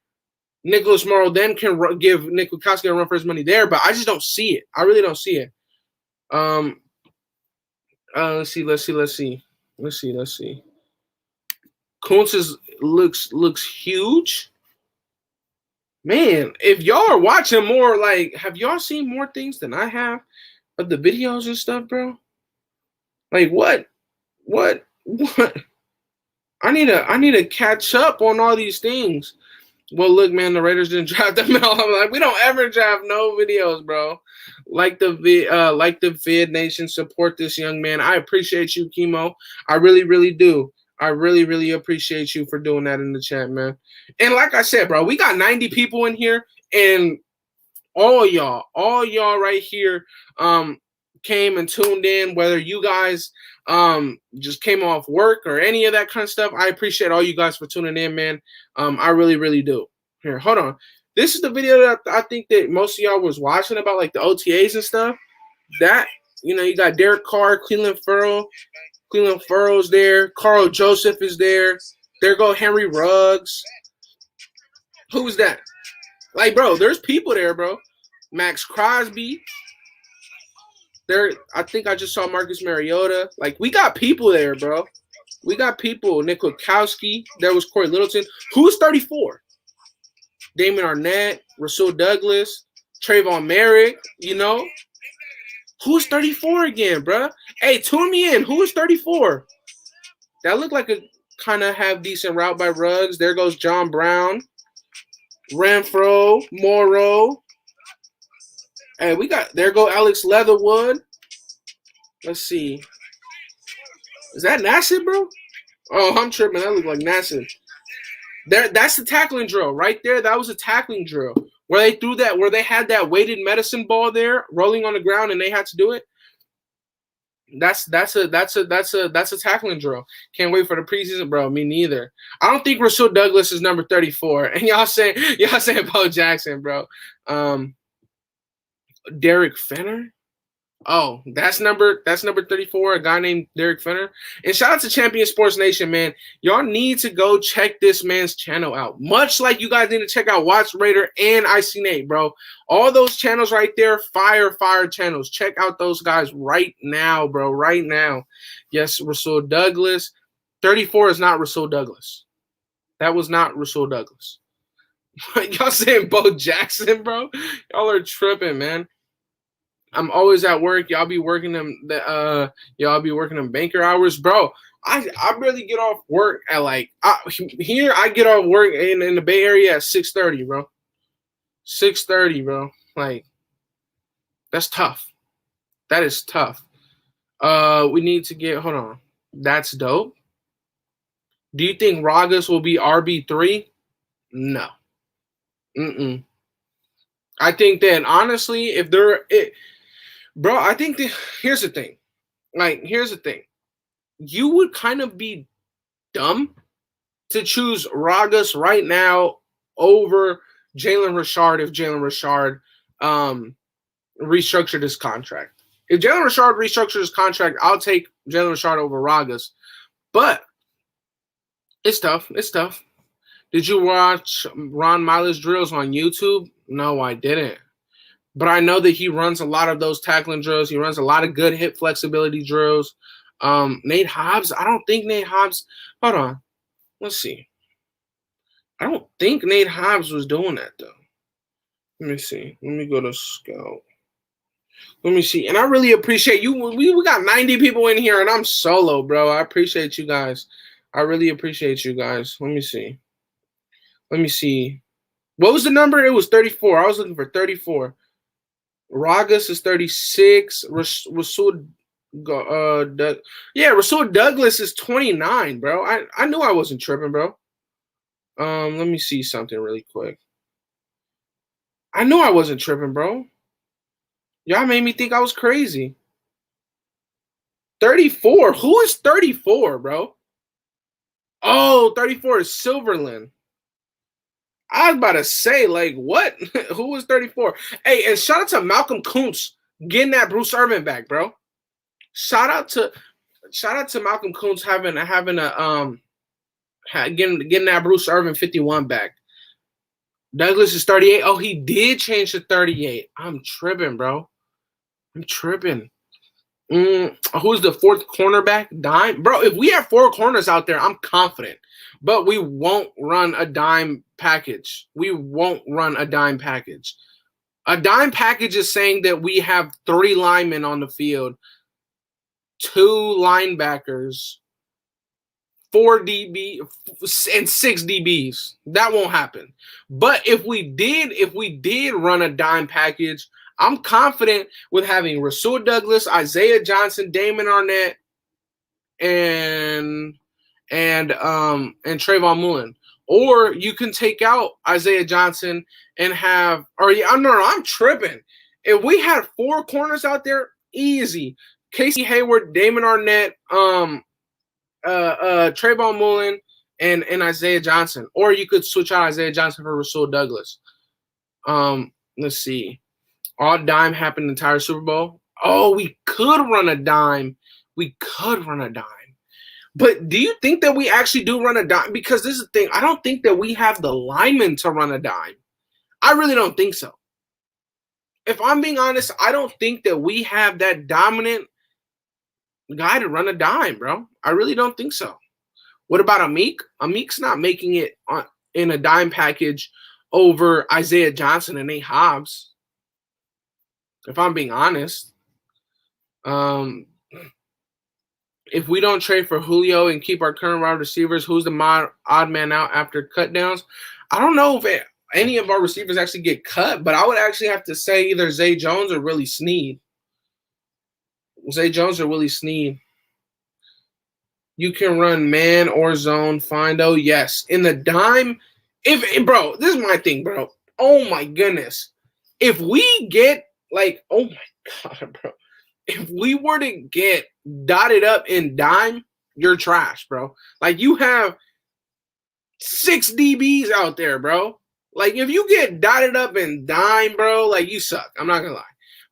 A: Nicholas Morrow then can give Nick Witkowski a run for his money there. But I just don't see it. I really don't see it. Let's see. Kuntz looks huge. Man, if y'all are watching more, have y'all seen more things than I have? Of the videos and stuff, bro. Like what? I need to catch up on all these things. Well, look, man, the Raiders didn't draft them out. I'm like, we don't ever draft no videos, bro. Like the Vid Nation, support this young man. I appreciate you, Chemo. I really, really do. I really, really appreciate you for doing that in the chat, man. And like I said, bro, we got 90 people in here, and all y'all right here came and tuned in, whether you guys just came off work or any of that kind of stuff. I appreciate all you guys for tuning in, man. I really, really do. Here, hold on. This is the video that I think that most of y'all was watching about, like the OTAs and stuff. That, you got Derek Carr, Cleveland Furrow's there. Carl Joseph is there. There go Henry Ruggs. Who was that? Like, bro, there's people there, bro. Max Crosby. There, I think I just saw Marcus Mariota. Like, we got people there, bro. We got people. Nick Witkowski. There was Corey Littleton. Who's 34? Damon Arnett, Rasul Douglas, Trayvon Merrick, Who's 34 again, bro? Hey, tune me in. Who is 34? That looked like a kind of have decent route by Ruggs. There goes John Brown. Renfro, Morrow. Hey, there go Alex Leatherwood. Let's see. Is that Nassib, bro? Oh, I'm tripping. That looked like Nassib. That's the tackling drill right there. That was a tackling drill where they threw that, where they had that weighted medicine ball there rolling on the ground and they had to do it. That's a tackling drill. Can't wait for the preseason, bro. Me neither. I don't think Rasul Douglas is number 34. And y'all saying Bo Jackson, bro. Derek Fenner. Oh, that's number 34, a guy named Derek Fenner. And shout out to Champion Sports Nation, man. Y'all need to go check this man's channel out. Much like you guys need to check out Watch Raider and IC Nate, bro. All those channels right there, fire channels. Check out those guys right now, bro. Right now. Yes, Rasul Douglas. 34 is not Rasul Douglas. That was not Rasul Douglas. Y'all saying Bo Jackson, bro? Y'all are tripping, man. I'm always at work. Y'all be working y'all be working them banker hours, bro. I really get off work at here. I get off work in the Bay Area at 6:30, bro. 6:30, bro. Like that's tough. That is tough. We need to get. Hold on. That's dope. Do you think Ragas will be RB3? No. Mm-mm. I think that honestly, if they're it, bro, I think here's the thing. Here's the thing. You would kind of be dumb to choose Ragas right now over Jalen Richard if Jalen Richard restructured his contract. If Jalen Richard restructured his contract, I'll take Jalen Richard over Ragas. But it's tough. It's tough. Did you watch Ron Miles drills on YouTube? No, I didn't. But I know that he runs a lot of those tackling drills. He runs a lot of good hip flexibility drills. Nate Hobbs, I don't think Nate Hobbs. Hold on. Let's see. I don't think Nate Hobbs was doing that, though. Let me see. Let me go to Scout. Let me see. And I really appreciate you. We got 90 people in here, and I'm solo, bro. I appreciate you guys. I really appreciate you guys. Let me see. Let me see. What was the number? It was 34. I was looking for 34. Ragas is 36. Rasul Douglas is 29, bro. I knew I wasn't tripping, bro. Let me see something really quick. I knew I wasn't tripping, bro. Y'all made me think I was crazy. 34. Who is 34, bro? Oh, 34 is Silverland. I was about to say, like, what? Who was 34? Hey, and shout out to Malcolm Kuntz getting that Bruce Irvin back, bro. Shout out to Malcolm Kuntz getting that Bruce Irvin 51 back. Douglas is 38. Oh, he did change to 38. I'm tripping, bro. I'm tripping. Who's the fourth cornerback? Dime? Bro, if we have 4 corners out there, I'm confident. But we won't run a dime package. We won't run a dime package. A dime package is saying that we have 3 linemen on the field, 2 linebackers, 4 DB, and 6 DBs. That won't happen. But if we did run a dime package, I'm confident with having Rasul Douglas, Isaiah Johnson, Damon Arnett, and Trayvon Mullen. Or you can take out Isaiah Johnson and have I'm tripping. If we had 4 corners out there, easy. Casey Hayward, Damon Arnett, Trayvon Mullen, and Isaiah Johnson. Or you could switch out Isaiah Johnson for Rasul Douglas. Let's see. All dime happened the entire Super Bowl. Oh, we could run a dime. But do you think that we actually do run a dime? Because this is the thing. I don't think that we have the linemen to run a dime. I really don't think so. If I'm being honest, I don't think that we have that dominant guy to run a dime, bro. I really don't think so. What about Amik? Amik's not making it in a dime package over Isaiah Johnson and Nate Hobbs. If I'm being honest. If we don't trade for Julio and keep our current wide receivers, who's the odd man out after cut downs? I don't know if any of our receivers actually get cut, but I would actually have to say either Zay Jones or Willie Snead. You can run man or zone findo. Yes. In the dime, bro, this is my thing, bro. Oh my goodness. If we get oh my God, bro. If we were to get dotted up in dime, you're trash, bro. Like, you have 6 DBs out there, bro. Like, if you get dotted up in dime, bro, like, you suck. I'm not going to lie.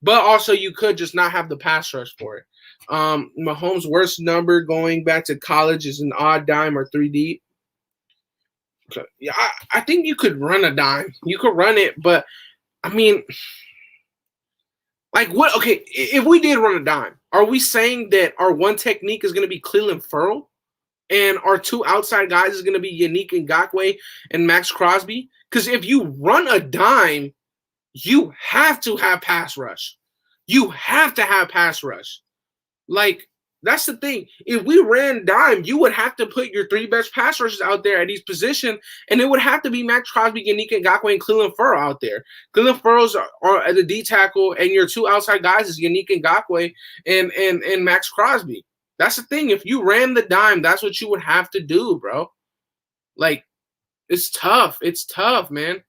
A: But also, you could just not have the pass rush for it. Mahomes' worst number going back to college is an odd dime or 3 deep. So, yeah, I think you could run a dime. You could run it, but, I mean – like, what? Okay, if we did run a dime, are we saying that our one technique is going to be Cleveland Ferrell and our 2 outside guys is going to be Yannick Ngakoue and Max Crosby? Because if you run a dime, you have to have pass rush. You have to have pass rush. Like, that's the thing. If we ran dime, you would have to put your three best pass rushers out there at each position, and it would have to be Max Crosby, Yannick Ngakoue, and Cleveland Furrow out there. Cleveland Furrow's are at the D tackle, and your two outside guys is Yannick Ngakoue and Max Crosby. That's the thing. If you ran the dime, that's what you would have to do, bro. Like, it's tough. It's tough, man.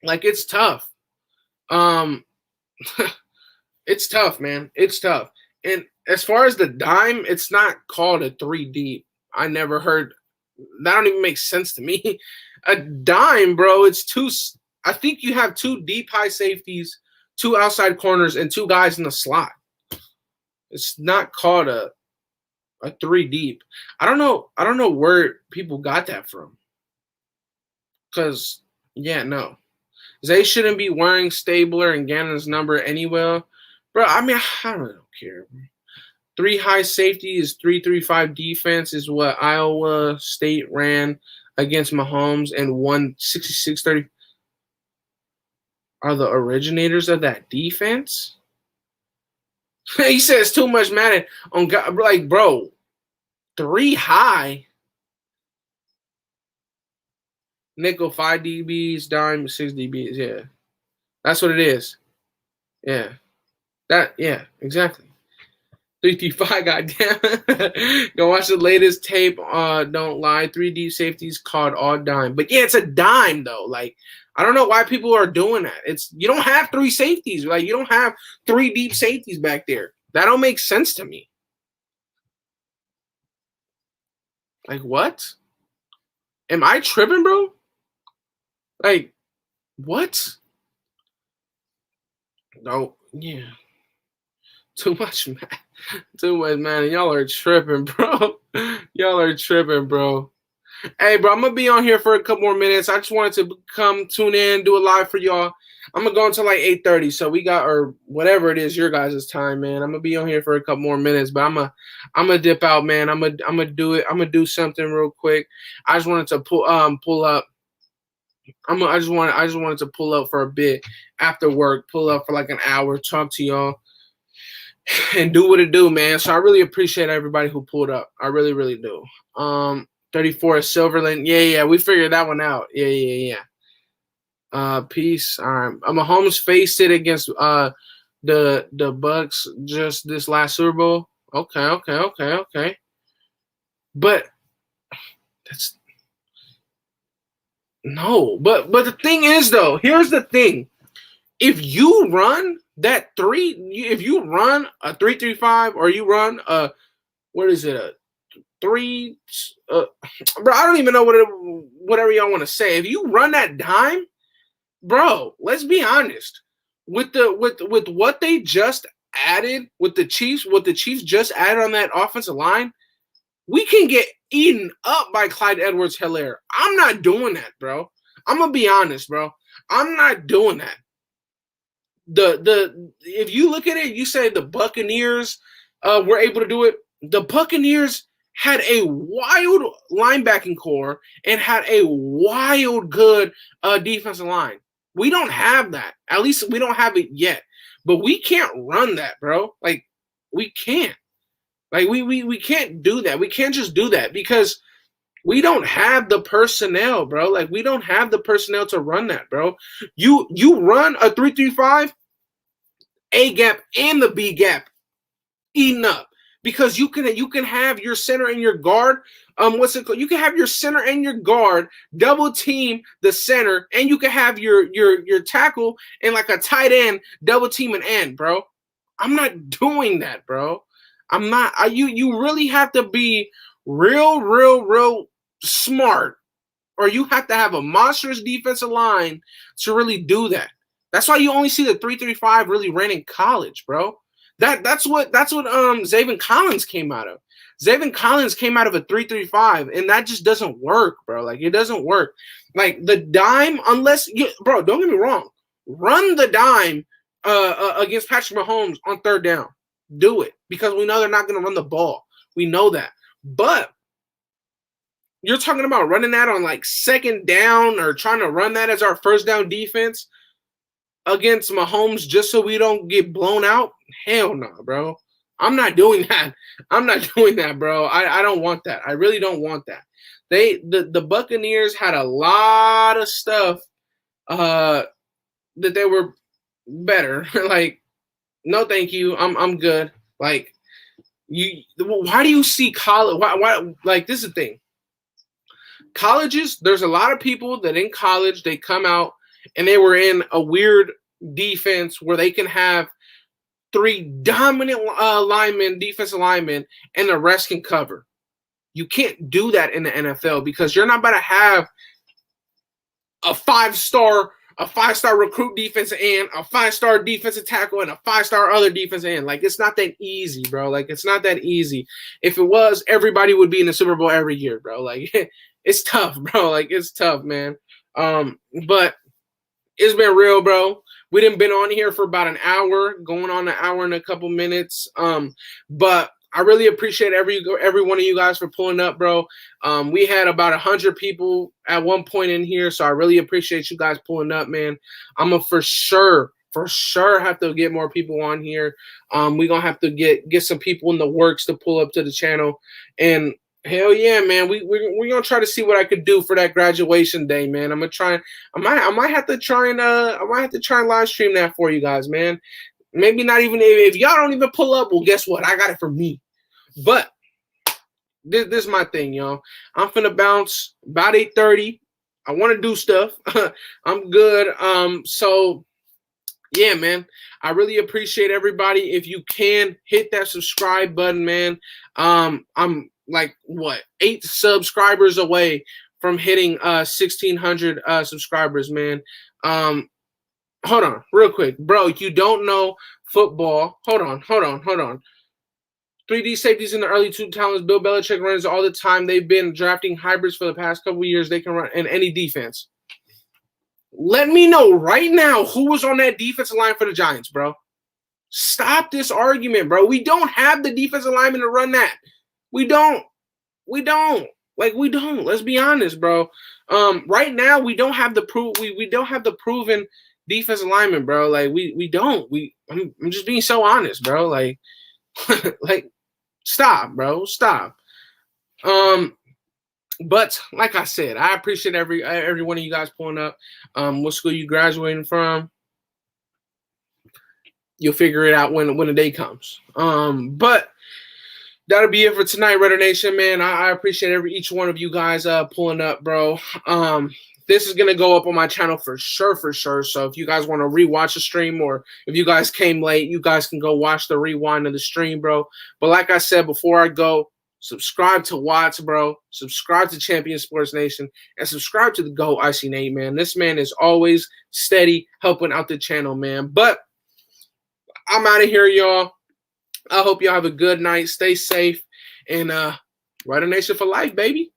A: Like, it's tough. It's tough, man. It's tough. And as far as the dime, it's not called a 3 deep. I never heard that. Don't even make sense to me. A dime, bro, it's two. I think you have two deep high safeties, two outside corners, and two guys in the slot. It's not called a 3 deep. I don't know where people got that from. Because, yeah, no. Zay shouldn't be wearing Stabler and Gannon's number anyway. Bro, I mean, I really don't care. 3 high safety is 3-3-5 defense is what Iowa State ran against Mahomes and won 66-30. Are the originators of that defense? He says too much Madden on God. Like, bro, 3 high. Nickel 5 DBs, dime 6 DBs. Yeah, that's what it is. Yeah, exactly. 3-3-5, goddamn. Go watch the latest tape. Don't lie. 3 deep safeties called all dime. But yeah, it's a dime though. Like, I don't know why people are doing that. You don't have 3 safeties. Like, you don't have 3 deep safeties back there. That don't make sense to me. Like, what? Am I tripping, bro? Like, what? No, yeah. Too much, man. Too much, man. Y'all are tripping, bro. Y'all are tripping, bro. Hey, bro, I'm going to be on here for a couple more minutes. I just wanted to come tune in, do a live for y'all. I'm going to go until like 8:30. So we got, or whatever it is, your guys' time, man. I'm going to be on here for a couple more minutes, but I'm going to dip out, man. I'm going to do it. I'm going to do something real quick. I just wanted to pull up. I just wanted to pull up for a bit after work, pull up for like an hour, talk to y'all, and do what it do, man. So I really appreciate everybody who pulled up. I really, really do. 34 is Silverland. Yeah, we figured that one out. Yeah. Peace. All right. Mahomes faced it against the Bucks just this last Super Bowl. Okay. But that's no. But the thing is though, here's the thing. If you run that 3, if you run a 3-3-5 or you run a what is it, a 3 bro, I don't even know whatever y'all want to say. If you run that dime, bro, let's be honest. With what they just added with the Chiefs, what the Chiefs just added on that offensive line, we can get eaten up by Clyde Edwards-Helaire. I'm not doing that, bro. I'm gonna be honest, bro. I'm not doing that. If you look at it, you say the Buccaneers were able to do it. The Buccaneers had a wild linebacking core and had a wild good defensive line. We don't have that. At least we don't have it yet. But we can't run that, bro. Like, we can't. Like, we can't do that. We can't just do that because we don't have the personnel, bro. Like, we don't have the personnel to run that, bro. You run a 3-3-5, A gap and the B gap eaten up. Because you can have your center and your guard. What's it called? You can have your center and your guard double team the center, and you can have your tackle and like a tight end double team an end, bro. I'm not doing that, bro. I'm not. You really have to be real smart, or you have to have a monstrous defensive line to really do that. That's why you only see the 3-3-5 really ran in college, bro. That's what Zaven Collins came out of. Zaven Collins came out of a 3-3-5, and that just doesn't work, bro. Like, it doesn't work. Like, the dime, unless you, bro, don't get me wrong, run the dime against Patrick Mahomes on 3rd down. Do it, because we know they're not going to run the ball. We know that. But You're talking about running that on like second down or trying to run that as our first down defense against Mahomes just so we don't get blown out? Hell no, bro. I'm not doing that. I'm not doing that, bro. I don't want that. I really don't want that. The Buccaneers had a lot of stuff that they were better. Like, no, thank you. I'm good. Like, why do you see college? Why? Like, this is the thing. Colleges, there's a lot of people that in college they come out and they were in a weird defense where they can have three dominant defensive linemen, and the rest can cover. You can't do that in the NFL because you're not about to have a five-star recruit defensive end, a five-star defensive tackle, and a five-star other defensive end. Like, it's not that easy, bro. Like, it's not that easy. If it was, everybody would be in the Super Bowl every year, bro. Like, it's tough, bro. Like, it's tough, man. But it's been real, bro. We done been on here for about an hour, going on an hour and a couple minutes. But I really appreciate every one of you guys for pulling up, bro. We had about 100 people at one point in here, so I really appreciate you guys pulling up, man. I'm gonna for sure have to get more people on here. We're gonna have to get some people in the works to pull up to the channel. And hell yeah, man. We're gonna try to see what I could do for that graduation day, man. I'm gonna try. I might have to try and live stream that for you guys, man. Maybe not even if y'all don't even pull up. Well, guess what? I got it for me. But this is my thing, y'all. I'm finna bounce about 8:30. I want to do stuff. I'm good. So yeah, man. I really appreciate everybody. If you can hit that subscribe button, man. I'm like 8 subscribers away from hitting 1,600 subscribers, man. Hold on, real quick, bro. You don't know football. Hold on. 3D safeties in the early 2000s. Bill Belichick runs all the time. They've been drafting hybrids for the past couple of years. They can run in any defense. Let me know right now who was on that defensive line for the Giants, bro. Stop this argument, bro. We don't have the defensive lineman to run that. We don't. Let's be honest, bro. Right now we don't have we don't have the proven defensive lineman, bro. Like we don't. I'm just being so honest, bro. Like like stop, bro. Stop. But like I said, I appreciate every one of you guys pulling up. What school you graduating from? You'll figure it out when the day comes. But that'll be it for tonight, Raider Nation, man. I appreciate each one of you guys pulling up, bro. This is gonna go up on my channel for sure. So if you guys want to rewatch the stream, or if you guys came late, you guys can go watch the rewind of the stream, bro. But like I said before I go, subscribe to Watts, bro. Subscribe to Champion Sports Nation, and subscribe to the GOAT IC Nate, man. This man is always steady helping out the channel, man. But I'm out of here, y'all. I hope y'all have a good night. Stay safe, and Raider Nation for life, baby.